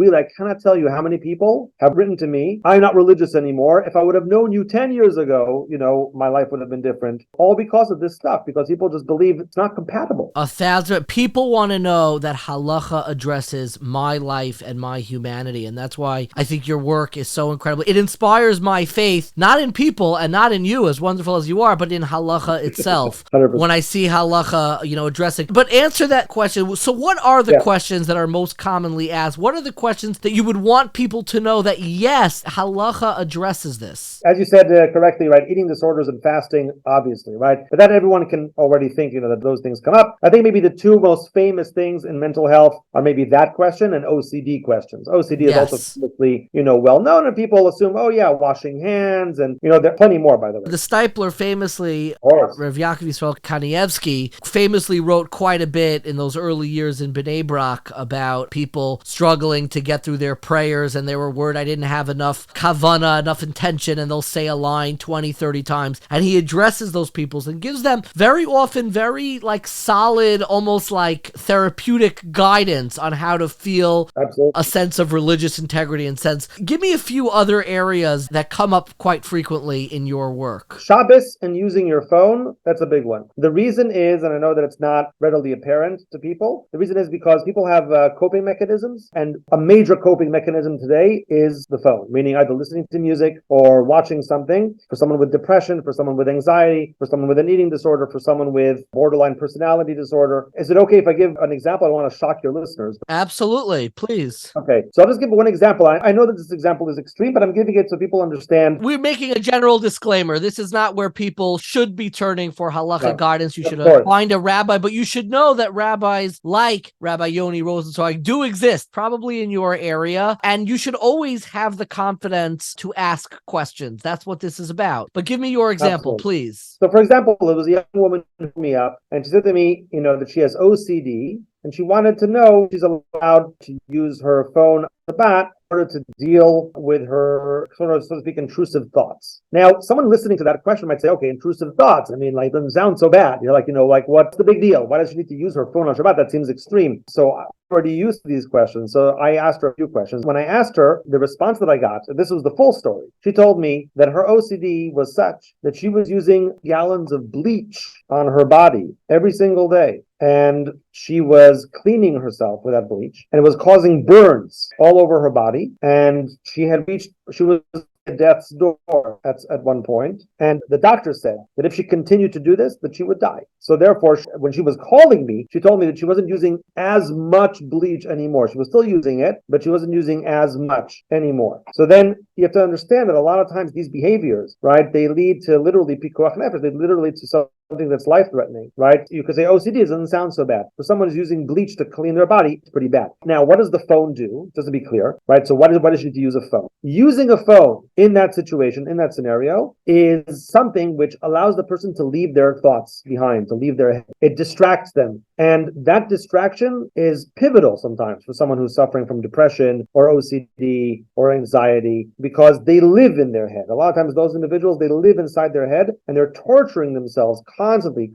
how many people have written to me, I'm not religious anymore. If I would have known you 10 years ago, my life would have been different. All because of this stuff, because people just believe it's not compatible. 1,000 people want to know that halacha addresses my life and my humanity, and that's why I think your work is so incredible. It inspires my faith, not in people and not in you, as wonderful as you are, but in halacha itself. 100%. When I see halacha, addressing. But answer that question. So what are the questions that are most commonly asked? What are the questions that you would want people to know that, yes, halacha addresses this? As you said correctly, right, eating disorders and fasting, obviously, right? But that everyone can already think, that those things come up. I think maybe the two most famous things in mental health are maybe that question and OCD questions. OCD is also famously, well known, and people assume, oh yeah, washing hands, and there are plenty more, by the way. The Stipler famously, Rav Yaakov Yisrael Kanievsky, famously wrote quite a bit in those early years in Bnei Brak about people struggling to get through their prayers, and they were worried, I didn't have enough kavana, enough intention, and they'll say a line 20, 30 times, and he addresses those people and gives them very often very solid, almost like therapeutic guidance on how to feel a sense of religious integrity and sense. Give me a few other areas that come up quite frequently in your work. Shabbos and using your phone, that's a big one. The reason is, and I know that it's not readily apparent to people, the reason is because people have coping mechanisms, and a major coping mechanism today is the phone, meaning either listening to music or watching something. For someone with depression, for someone with anxiety, for someone with an eating disorder, for someone with borderline personality disorder. Is it okay if I give an example? I don't want to shock your listeners. Absolutely, please. Okay, so I'll just give one example. I know that this example is extreme, but I'm giving it so people understand. We're making a general disclaimer. This is not where people should be turning for halacha guidance. You should find a rabbi, but you should know that rabbis like Rabbi Yoni Rosensweig do exist, probably in your area, and you should always have the confidence to ask questions. That's what this is about. But give me your example, please. So, for example, it was a young woman who hit me up, and she said to me, that she has OCD, and she wanted to know if she's allowed to use her phone on Shabbat in order to deal with her, so to speak, intrusive thoughts. Now, someone listening to that question might say, okay, intrusive thoughts. I mean, it doesn't sound so bad. You're like, what's the big deal? Why does she need to use her phone on Shabbat? That seems extreme. So I'm already used to these questions. So I asked her a few questions. When I asked her, the response that I got, this was the full story. She told me that her OCD was such that she was using gallons of bleach on her body every single day. And she was cleaning herself with that bleach, and it was causing burns all over her body. And she was at death's door at one point, and the doctor said that if she continued to do this, that she would die. So therefore, when she was calling me, she told me that she wasn't using as much bleach anymore. She was still using it, but she wasn't using as much anymore. So then you have to understand that a lot of times these behaviors, right, they lead to literally pikuach nefesh. They literally to something that's life-threatening, right? You could say OCD doesn't sound so bad. For someone who's using bleach to clean their body, it's pretty bad. Now, what does the phone do? Just to be clear, right? So why does she need to use a phone? Using a phone in that situation, in that scenario, is something which allows the person to leave their thoughts behind, to leave their head. It distracts them. And that distraction is pivotal sometimes for someone who's suffering from depression or OCD or anxiety, because they live in their head. A lot of times those individuals, they live inside their head and they're torturing themselves constantly,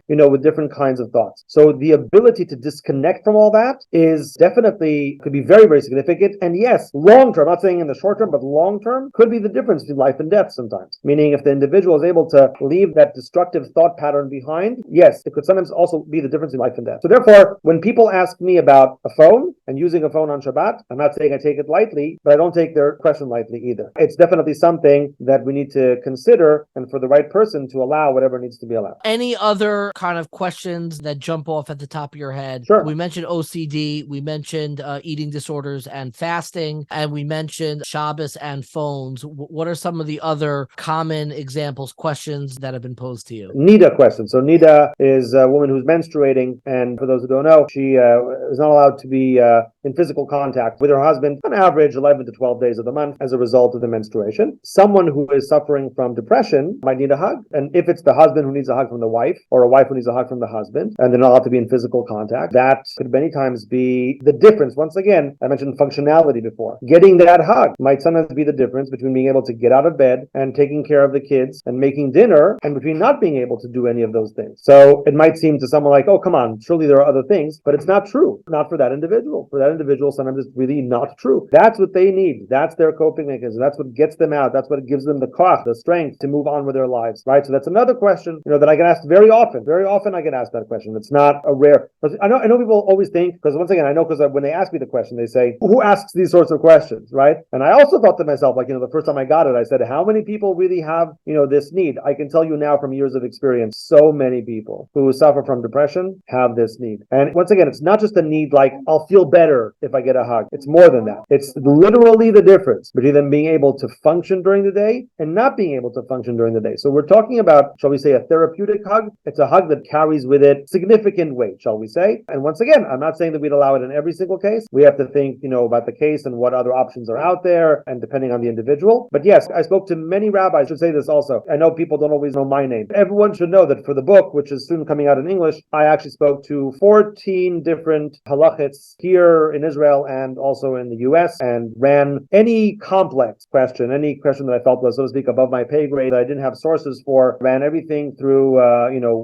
with different kinds of thoughts. So the ability to disconnect from all that is definitely, could be very, very significant. And yes, long term, I'm not saying in the short term, but long term could be the difference between life and death sometimes. Meaning if the individual is able to leave that destructive thought pattern behind, yes, it could sometimes also be the difference in life and death. So therefore, when people ask me about a phone and using a phone on Shabbat, I'm not saying I take it lightly, but I don't take their question lightly either. It's definitely something that we need to consider, and for the right person to allow whatever needs to be allowed. Any other kind of questions that jump off at the top of your head? Sure. We mentioned OCD, we mentioned eating disorders and fasting, and we mentioned Shabbos and phones. What are some of the other common examples, questions that have been posed to you? Nida question. So Nida is a woman who's menstruating, and for those who don't know, she is not allowed to be in physical contact with her husband on average 11 to 12 days of the month as a result of the menstruation. Someone who is suffering from depression might need a hug. And if it's the husband who needs a hug from the wife, or a wife who needs a hug from the husband, and they're not allowed to be in physical contact, that could many times be the difference. Once again, I mentioned functionality before. Getting that hug might sometimes be the difference between being able to get out of bed and taking care of the kids and making dinner, and between not being able to do any of those things. So it might seem to someone like, oh, come on, surely there are other things, but it's not true. Not for that individual. For that individual, sometimes it's really not true. That's what they need. That's their coping mechanism. That's what gets them out. That's what gives them the koach, the strength to move on with their lives, right? So that's another question, that I get asked very often. Very often I get asked that question. It's not a rare, I know people always think, because once again, I know because when they ask me the question, they say, who asks these sorts of questions, right? And I also thought to myself, like, the first time I got it, I said, how many people really have, this need? I can tell you now from years of experience, so many people who suffer from depression have this need. And once again, it's not just a need like, I'll feel better if I get a hug. It's more than that. It's literally the difference between them being able to function during the day and not being able to function during the day. So we're talking about, shall we say, a therapeutic hug. It's a hug that carries with it significant weight, shall we say. And once again, I'm not saying that we'd allow it in every single case. We have to think, about the case and what other options are out there and depending on the individual. But yes, I spoke to many rabbis. I should say this also. I know people don't always know my name. Everyone should know that for the book, which is soon coming out in English, I actually spoke to 14 different halachics here in Israel and also in the US, and ran any complex question, any question that I felt was, so to speak, above my pay grade that I didn't have sources for, ran everything through,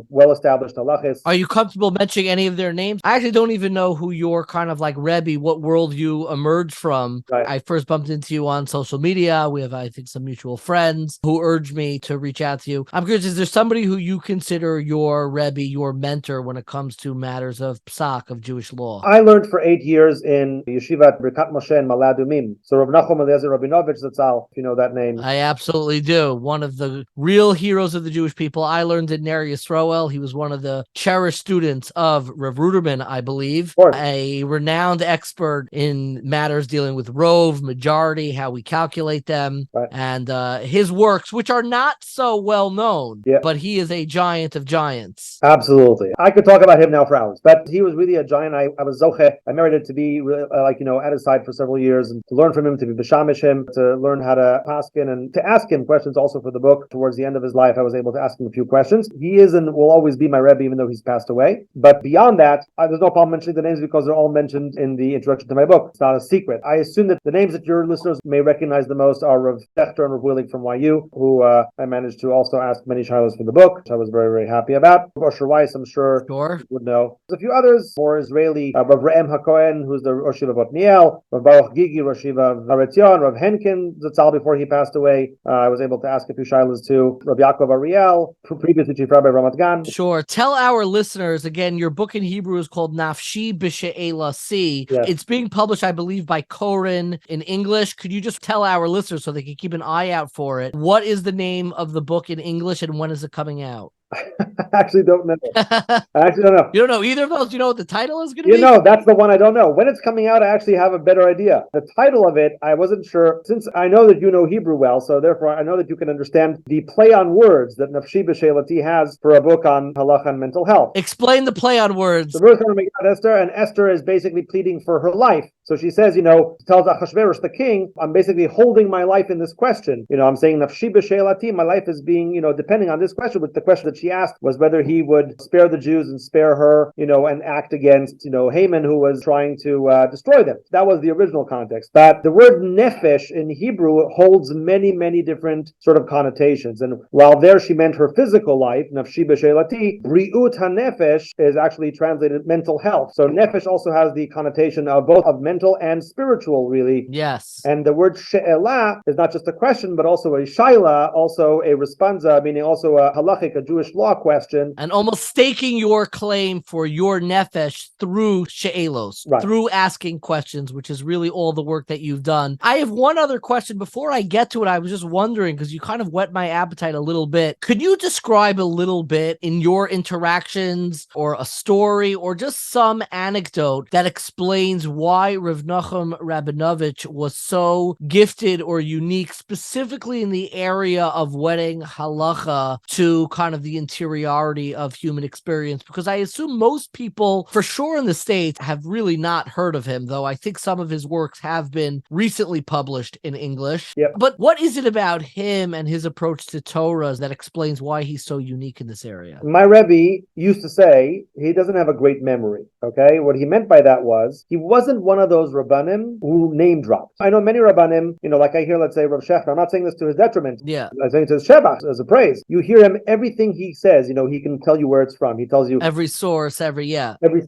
well-established halachics. Are you comfortable mentioning any of their names? I actually don't even know who your kind of like Rebbe, what world you emerged from. Right. I first bumped into you on social media. We have, I think, some mutual friends who urged me to reach out to you. I'm curious, is there somebody who you consider your Rebbe, your mentor when it comes to matters of psak, of Jewish law? I learned for 8 years in Yeshivat Birkat Moshe in Ma'ale Adumim. So Rav Nachum Eliezer Rabinovich Zatzal, if you know that name. I absolutely do. One of the real heroes of the Jewish people. I learned at Ner Yisroel. He was one of the cherished students of Rav Ruderman, I believe, a renowned expert in matters dealing with rove, majority, how we calculate them, right. And his works, which are not so well known, but he is a giant of giants. Absolutely. I could talk about him now for hours, but he was really a giant. I was zoche. I merited to be at his side for several years and to learn from him, to be b'shamish him, to learn how to paskin and to ask him questions also for the book. Towards the end of his life, I was able to ask him a few questions. He is and will always be my Rebbe, even though he's passed away. But beyond that, there's no problem mentioning the names because they're all mentioned in the introduction to my book. It's not a secret. I assume that the names that your listeners may recognize the most are Rav Fechter and Rav Willig from YU, who I managed to also ask many shilas for the book, which I was very, very happy about. Osher Weiss, I'm sure you would know. There's a few others, more Israeli, Rav Re'em HaKohen, who's the Rosh Yeshiva of Otniel, Rav Baruch Gigi, Rosh Yeshiva of Haretzion, Rav Henkin Zatzal before he passed away. I was able to ask a few shilas too. Rav Yaakov Ariel, previously Chief Rabbi Ramat Gan. Sure. Tell our listeners, again, your book in Hebrew is called Nafshi B'She'ela Si. Yes. It's being published, I believe, by Koren in English. Could you just tell our listeners so they can keep an eye out for it? What is the name of the book in English and when is it coming out? I actually don't know. I actually don't know. You don't know either of those? Do you know what the title is going to be? That's the one I don't know. When it's coming out, I actually have a better idea. The title of it, I wasn't sure. Since I know that you know Hebrew well, so therefore I know that you can understand the play on words that Nafshi B'She'elati has for a book on halacha and mental health. Explain the play on words. The verse is coming out Esther, and Esther is basically pleading for her life. So she says, tells Achashverosh the king, I'm basically holding my life in this question. I'm saying Nafshi B'She'elati, my life is being, depending on this question, but the question that she asked was whether he would spare the Jews and spare her, and act against, Haman, who was trying to destroy them. That was the original context. But the word nefesh in Hebrew holds many, many different sort of connotations. And while there she meant her physical life, nafshi b'she'elati, bri'ut hanefesh is actually translated mental health. So nefesh also has the connotation of both of mental and spiritual, really. Yes. And the word she'ela is not just a question, but also a shaila, also a responsa, meaning also a halachic, a Jewish law question. And almost staking your claim for your nefesh through she'elos, right, through asking questions, which is really all the work that you've done. I have one other question before I get to it. I was just wondering, because you kind of whet my appetite a little bit. Could you describe a little bit in your interactions or a story or just some anecdote that explains why Rav Nachum Rabinovich was so gifted or unique, specifically in the area of wedding halacha to kind of the interiority of human experience? Because I assume most people, for sure in the States, have really not heard of him, though I think some of his works have been recently published in English. Yep. But what is it about him and his approach to Torah that explains why he's so unique in this area? My rabbi used to say he doesn't have a great memory. Okay, what he meant by that was he wasn't one of those rabbanim who name dropped. I know many rabbanim, like I hear, let's say, Rav Shechner. I'm not saying this to his detriment. Yeah. I'm saying to his shebach, as a praise. You hear him, everything he says, he can tell you where it's from. He tells you every source, every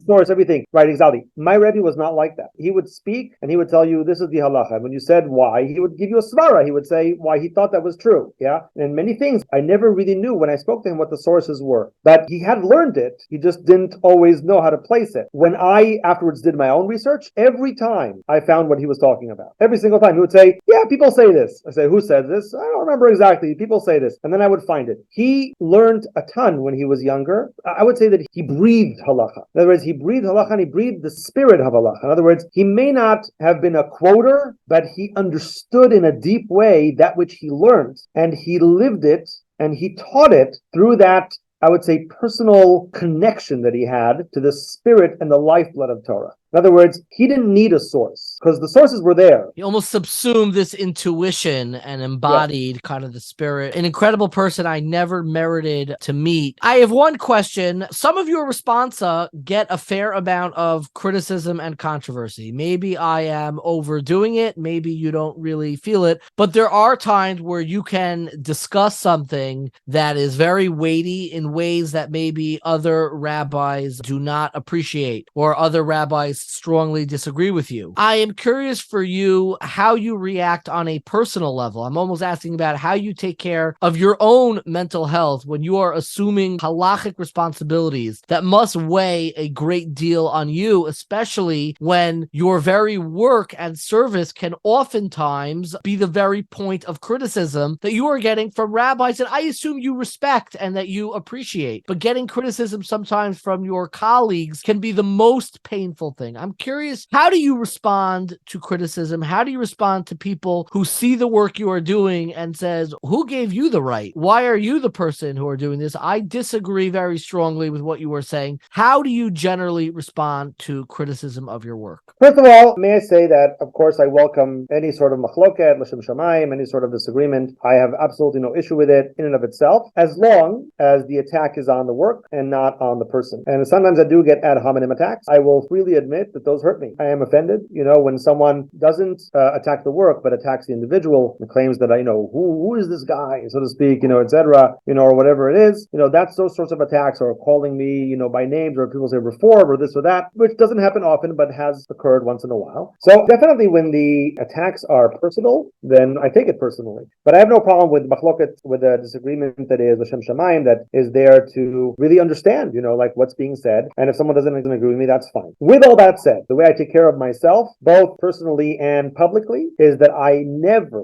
source, everything. Right, exactly. My rabbi was not like that. He would speak and he would tell you, this is the halacha. And when you said why, he would give you a svara. He would say why he thought that was true. Yeah. And many things I never really knew when I spoke to him what the sources were. But he had learned it. He just didn't always know how to place it. When I afterwards did my own research, every time I found what he was talking about. Every single time he would say, yeah, people say this. I say, who said this? I don't remember exactly. People say this. And then I would find it. He learned a ton when he was younger. I would say that he breathed halacha. In other words, he breathed halacha and he breathed the spirit of halacha. In other words, he may not have been a quoter, but he understood in a deep way that which he learned. And he lived it and he taught it through that, I would say, personal connection that he had to the spirit and the lifeblood of Torah. In other words, he didn't need a source because the sources were there. He almost subsumed this intuition and embodied kind of the spirit. An incredible person I never merited to meet. I have one question. Some of your responsa get a fair amount of criticism and controversy. Maybe I am overdoing it. Maybe you don't really feel it. But there are times where you can discuss something that is very weighty in ways that maybe other rabbis do not appreciate or other rabbis strongly disagree with you. I am curious for you how you react on a personal level. I'm almost asking about how you take care of your own mental health when you are assuming halachic responsibilities that must weigh a great deal on you, especially when your very work and service can oftentimes be the very point of criticism that you are getting from rabbis that I assume you respect and that you appreciate. But getting criticism sometimes from your colleagues can be the most painful thing. I'm curious, how do you respond to criticism? How do you respond to people who see the work you are doing and says, who gave you the right? Why are you the person who are doing this? I disagree very strongly with what you were saying. How do you generally respond to criticism of your work? First of all, may I say that, of course, I welcome any sort of machloket, l'shem shamayim, any sort of disagreement. I have absolutely no issue with it in and of itself, as long as the attack is on the work and not on the person. And sometimes I do get ad hominem attacks. I will freely admit that those hurt me. I am offended, when someone doesn't attack the work, but attacks the individual and claims that who is this guy, so to speak, etc., or whatever it is, that's those sorts of attacks, or calling me, by names, or people say reform or this or that, which doesn't happen often, but has occurred once in a while. So definitely when the attacks are personal, then I take it personally. But I have no problem with machloket, with a disagreement that is l'shem shamayim, that is there to really understand, like what's being said. And if someone doesn't agree with me, that's fine. With all that said, the way I take care of myself, both personally and publicly, is that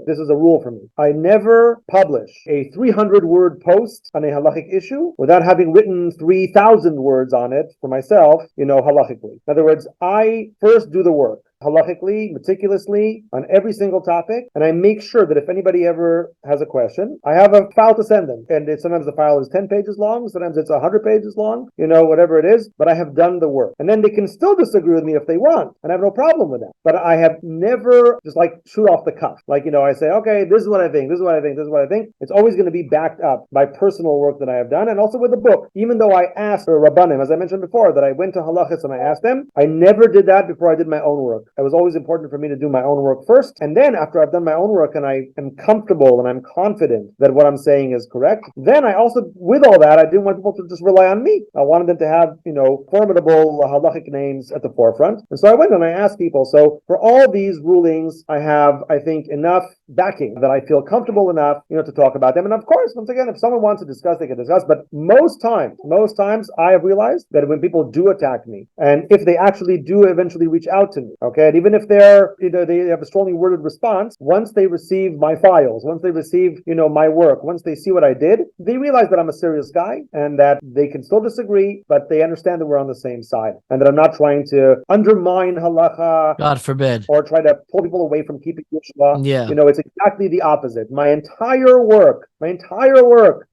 this is a rule for me, I never publish a 300-word post on a halachic issue without having written 3,000 words on it for myself, halachically. In other words, I first do the work halachically, meticulously, on every single topic, and I make sure that if anybody ever has a question, I have a file to send them. And sometimes the file is 10 pages long, sometimes it's 100 pages long, whatever it is, but I have done the work. And then they can still disagree with me if they want, and I have no problem with that. But I have never just shoot off the cuff. I say, okay, this is what I think, this is what I think, this is what I think. It's always going to be backed up by personal work that I have done, and also with the book. Even though I asked for rabbanim, as I mentioned before, that I went to halachas and I asked them, I never did that before I did my own work. It was always important for me to do my own work first, and then after I've done my own work and I am comfortable and I'm confident that what I'm saying is correct, then I also, with all that, I didn't want people to just rely on me. I wanted them to have, formidable halachic names at the forefront. And so I went and I asked people. So for all these rulings, I have, I think, enough backing that I feel comfortable enough, to talk about them. And of course, once again, if someone wants to discuss, they can discuss. But most times I have realized that when people do attack me, and if they actually do eventually reach out to me, okay, Okay, and even if they're, they have a strongly worded response, once they receive my files, once they receive, my work, once they see what I did, they realize that I'm a serious guy and that they can still disagree, but they understand that we're on the same side and that I'm not trying to undermine halacha, God forbid, or try to pull people away from keeping Yishua. Yeah. It's exactly the opposite. My entire work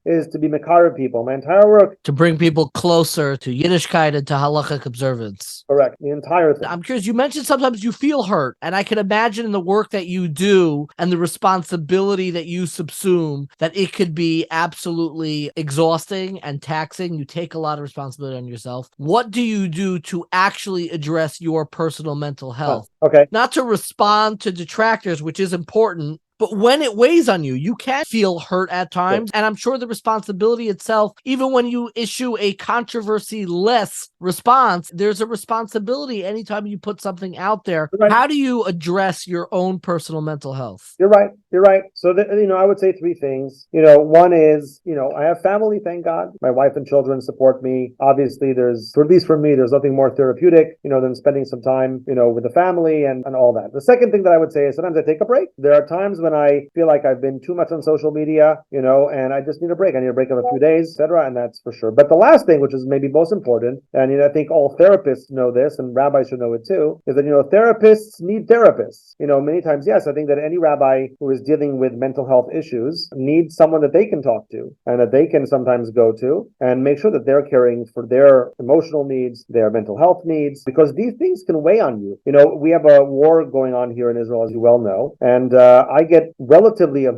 is to be Makar people. My entire work to bring people closer to Yiddishkeit and to halachic observance. Correct. The entire thing. I'm curious, you mentioned sometimes you feel hurt, and I can imagine in the work that you do and the responsibility that you subsume that it could be absolutely exhausting and taxing. You take a lot of responsibility on yourself. What do you do to actually address your personal mental health? Okay. Not to respond to detractors, which is important, but when it weighs on you, you can feel hurt at times. And I'm sure the responsibility itself, even when you issue a controversy-less response, there's a responsibility anytime you put something out there. Right. How do you address your own personal mental health? You're right. So, I would say three things. One is, I have family, thank God. My wife and children support me. Obviously, at least for me, there's nothing more therapeutic, than spending some time, with the family and all that. The second thing that I would say is sometimes I take a break. There are times when I feel like I've been too much on social media, and I just need a break. I need a break of a few days, etc., and that's for sure. But the last thing, which is maybe most important, and I think all therapists know this, and rabbis should know it too, is that therapists need therapists. Many times, yes, I think that any rabbi who is dealing with mental health issues needs someone that they can talk to and that they can sometimes go to and make sure that they're caring for their emotional needs, their mental health needs, because these things can weigh on you. We have a war going on here in Israel, as you well know, and I get relatively a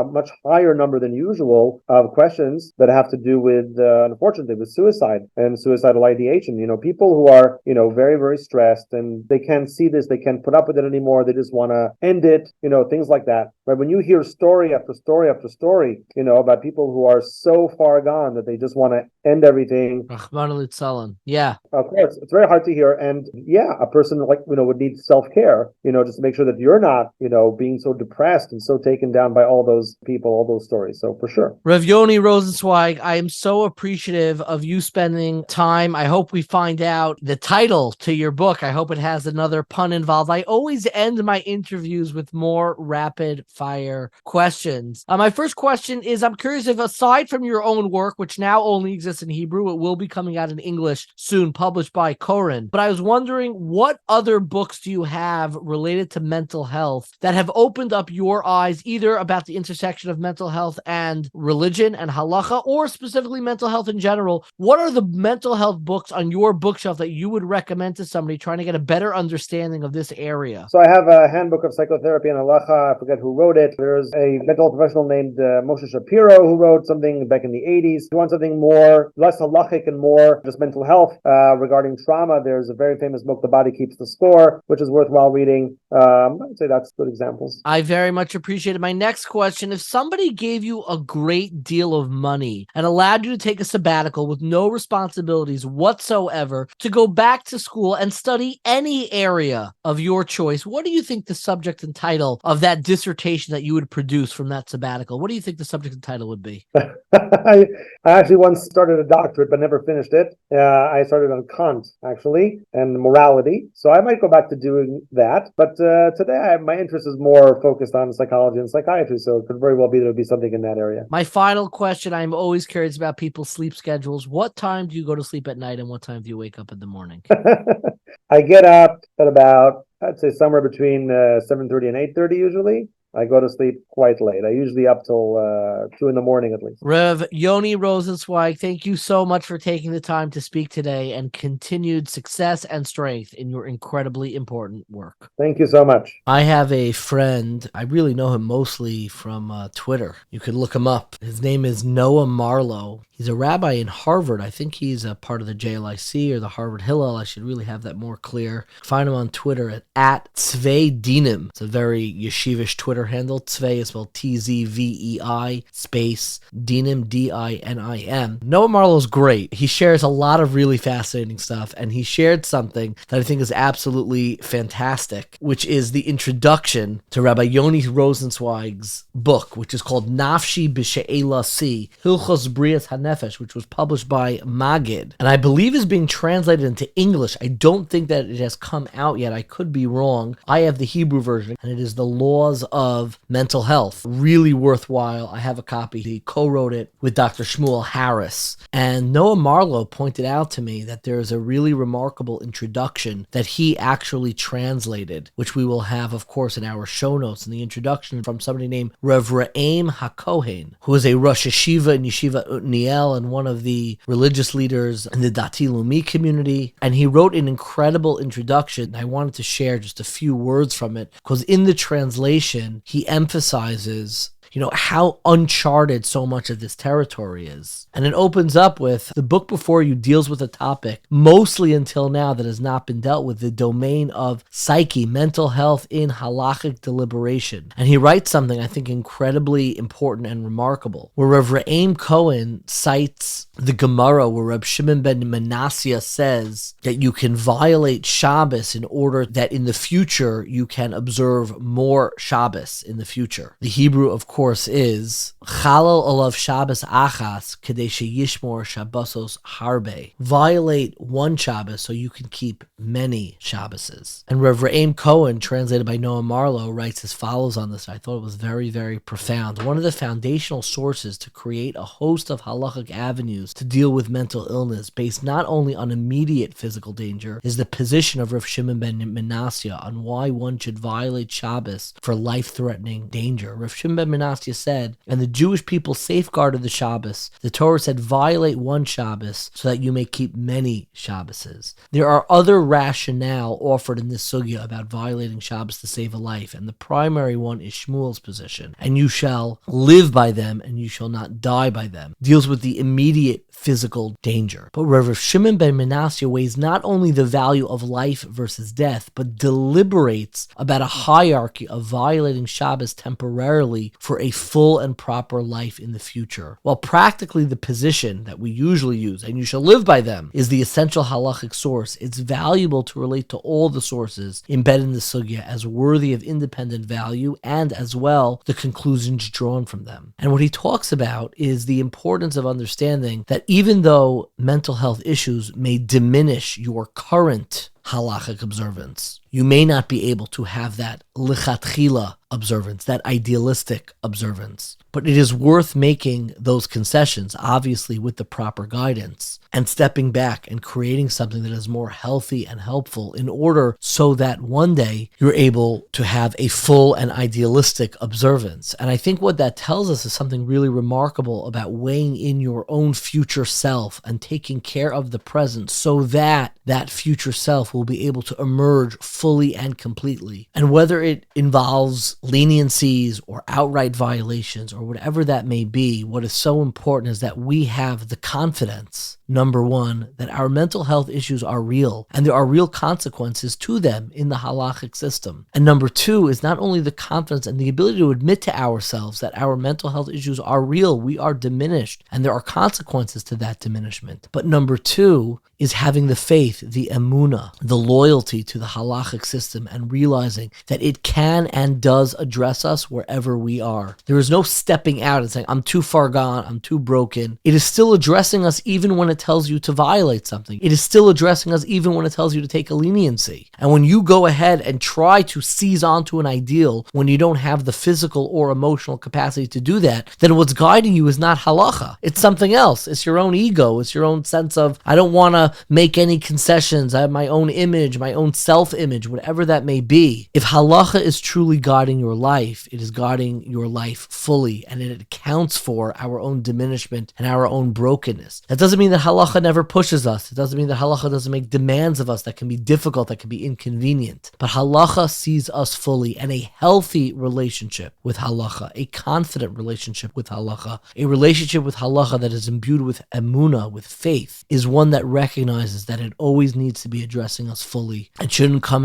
much higher number than usual of questions that have to do with, unfortunately, with suicide and suicidal ideation. People who are, very, very stressed and they can't see this, they can't put up with it anymore. They just want to end it, things like that. Right? When you hear story after story after story, about people who are so far gone that they just want to end everything. Yeah. Of course, it's very hard to hear. And yeah, a person would need self-care, just to make sure that you're not, being so depressed and so taken down by all those people, all those stories. So for sure. Rav Yoni Rosensweig, I am so appreciative of you spending time. I hope we find out the title to your book. I hope it has another pun involved. I always end my interviews with more rapid fire questions. My first question is, I'm curious if aside from your own work, which now only exists in Hebrew, it will be coming out in English soon, published by Koren. But I was wondering, what other books do you have related to mental health that have opened up your eyes, either about the intersection of mental health and religion and halacha, or specifically mental health in general? What are the mental health books on your bookshelf that you would recommend to somebody trying to get a better understanding of this area? So I have a handbook of psychotherapy and halacha. I forget who wrote it. There's a mental health professional named Moshe Shapiro who wrote something back in the 80s. If you want something more, less halachic and more just mental health regarding trauma, there's a very famous book, The Body Keeps the Score, which is worthwhile reading. I'd say that's good examples. I very much appreciate it. My next question, if somebody gave you a great deal of money and allowed you to take a sabbatical with no responsibilities whatsoever to go back to school and study any area of your choice, what do you think the subject and title of that dissertation that you would produce from that sabbatical, what do you think the subject and title would be? I actually once started a doctorate but never finished it. I started on Kant, actually, and morality. So I might go back to doing that. But today my interest is more focused on psychology and psychiatry, so it could very well be there would be something in that area. My final question, I'm always curious about people's sleep schedules. What time do you go to sleep at night and what time do you wake up in the morning? I get up at about, I'd say somewhere between 7:30 and 8:30 usually. I go to sleep quite late. I usually up till 2 in the morning at least. Rev Yoni Rosensweig, thank you so much for taking the time to speak today, and continued success and strength in your incredibly important work. Thank you so much. I have a friend. I really know him mostly from Twitter. You could look him up. His name is Noah Marlowe. He's a rabbi in Harvard. I think he's a part of the JLIC or the Harvard Hillel. I should really have that more clear. Find him on Twitter at Tzvei Dinim. It's a very yeshivish Twitter handle. Tzvei is spelled Tzvei space Dinim, Dinim. Noah Marlowe's great. He shares a lot of really fascinating stuff, and he shared something that I think is absolutely fantastic, which is the introduction to Rabbi Yoni Rosensweig's book, which is called Nafshi B'She'ela Si, Hilchos Brias HaNefesh HaNefesh, which was published by Magid, and I believe is being translated into English. I don't think that it has come out yet. I could be wrong. I have the Hebrew version, and it is The Laws of Mental Health. Really worthwhile. I have a copy. He co-wrote it with Dr. Shmuel Harris. And Noah Marlowe pointed out to me that there is a really remarkable introduction that he actually translated, which we will have, of course, in our show notes. In the introduction from somebody named Rev Re'aim HaKohen, who is a Rosh Yeshiva in Yeshiva Utniel and one of the religious leaders in the Dati Lumi community. And he wrote an incredible introduction. I wanted to share just a few words from it, because in the translation, he emphasizes how uncharted so much of this territory is. And it opens up with, the book before you deals with a topic, mostly until now, that has not been dealt with, the domain of psyche, mental health in halachic deliberation. And he writes something I think incredibly important and remarkable, where Rev Re'aim Cohen cites the Gemara where Reb Shimon ben Menashe says that you can violate Shabbos in order that in the future you can observe more Shabbos in the future. The Hebrew, of course, is Chalal olav Shabbos achas kedei sheyishmor Shabbosos harbe. Violate one Shabbos so you can keep many Shabboses. And Rev Re'aim Cohen, translated by Noah Marlowe, writes as follows on this. I thought it was very, very profound. One of the foundational sources to create a host of halachic avenues to deal with mental illness based not only on immediate physical danger is the position of Rav Shimon ben Menashe on why one should violate Shabbos for life-threatening danger. Rav Shimon ben Menashe said, and the Jewish people safeguarded the Shabbos. The Torah said, violate one Shabbos so that you may keep many Shabboses. There are other rationale offered in this sugya about violating Shabbos to save a life, and the primary one is Shmuel's position. And you shall live by them, and you shall not die by them. Deals with the immediate physical danger. But Rav Shimon ben Menashe weighs not only the value of life versus death, but deliberates about a hierarchy of violating Shabbos temporarily for a full and proper life in the future. While practically the position that we usually use, and you shall live by them, is the essential halachic source, it's valuable to relate to all the sources embedded in the sugya as worthy of independent value, and as well the conclusions drawn from them. And what he talks about is the importance of understanding that even though mental health issues may diminish your current halachic observance, you may not be able to have that lichatchila observance, that idealistic observance. But it is worth making those concessions, obviously with the proper guidance, and stepping back and creating something that is more healthy and helpful in order so that one day you're able to have a full and idealistic observance. And I think what that tells us is something really remarkable about weighing in your own future self and taking care of the present so that that future self will be able to emerge fully and completely. And whether it involves leniencies or outright violations or whatever that may be, what is so important is that we have the confidence, number one, that our mental health issues are real and there are real consequences to them in the halachic system. And number two is not only the confidence and the ability to admit to ourselves that our mental health issues are real, we are diminished, and there are consequences to that diminishment. But number two is having the faith, the emunah, the loyalty to the halachic system, and realizing that it can and does address us wherever we are. There is no stepping out and saying, I'm too far gone, I'm too broken. It is still addressing us even when it tells you to violate something. It is still addressing us even when it tells you to take a leniency. And when you go ahead and try to seize onto an ideal when you don't have the physical or emotional capacity to do that, then what's guiding you is not halacha. It's something else. It's your own ego. It's your own sense of, I don't want to make any concessions. I have my own image, my own self-image, whatever that may be. If halacha is truly guiding your life, it is guiding your life fully, and it accounts for our own diminishment and our own brokenness. That doesn't mean that halacha never pushes us. It doesn't mean that halacha doesn't make demands of us that can be difficult, that can be inconvenient. But halacha sees us fully, and a healthy relationship with halacha, a confident relationship with halacha, a relationship with halacha that is imbued with emunah, with faith, is one that recognizes that it always needs to be addressing us fully and shouldn't come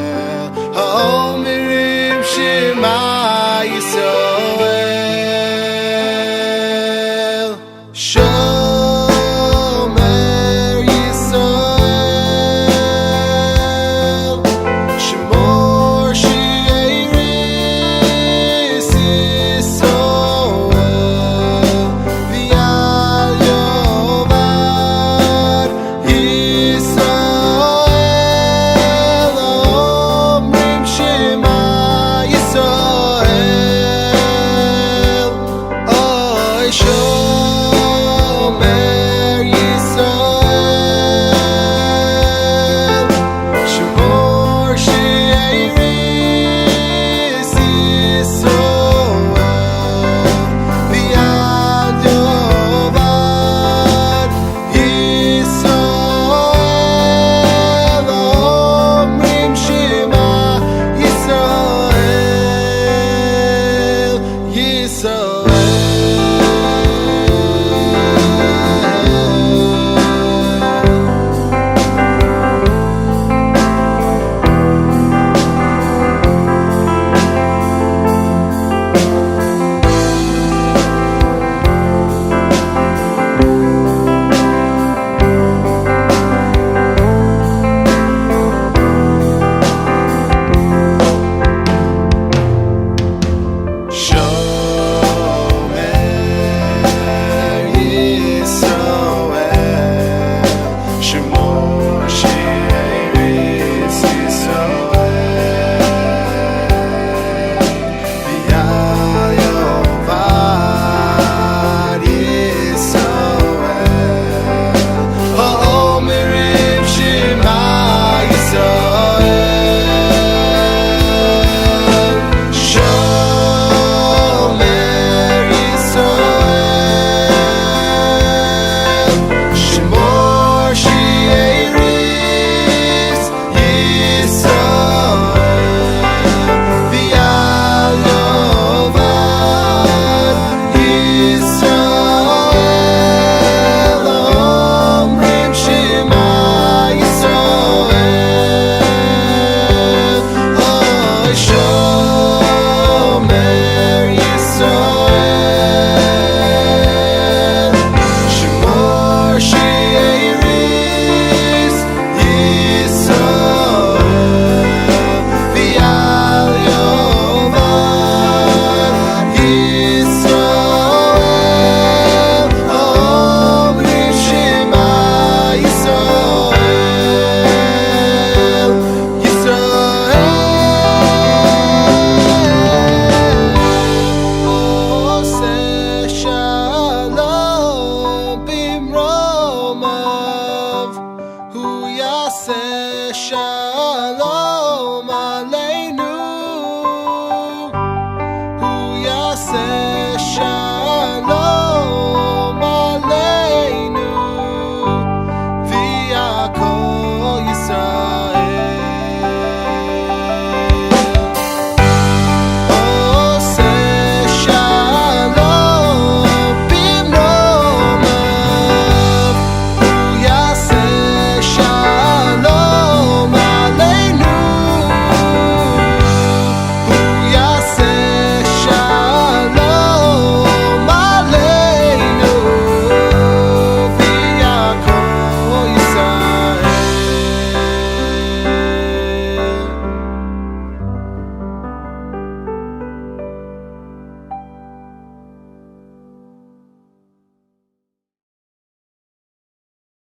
יעשה שלום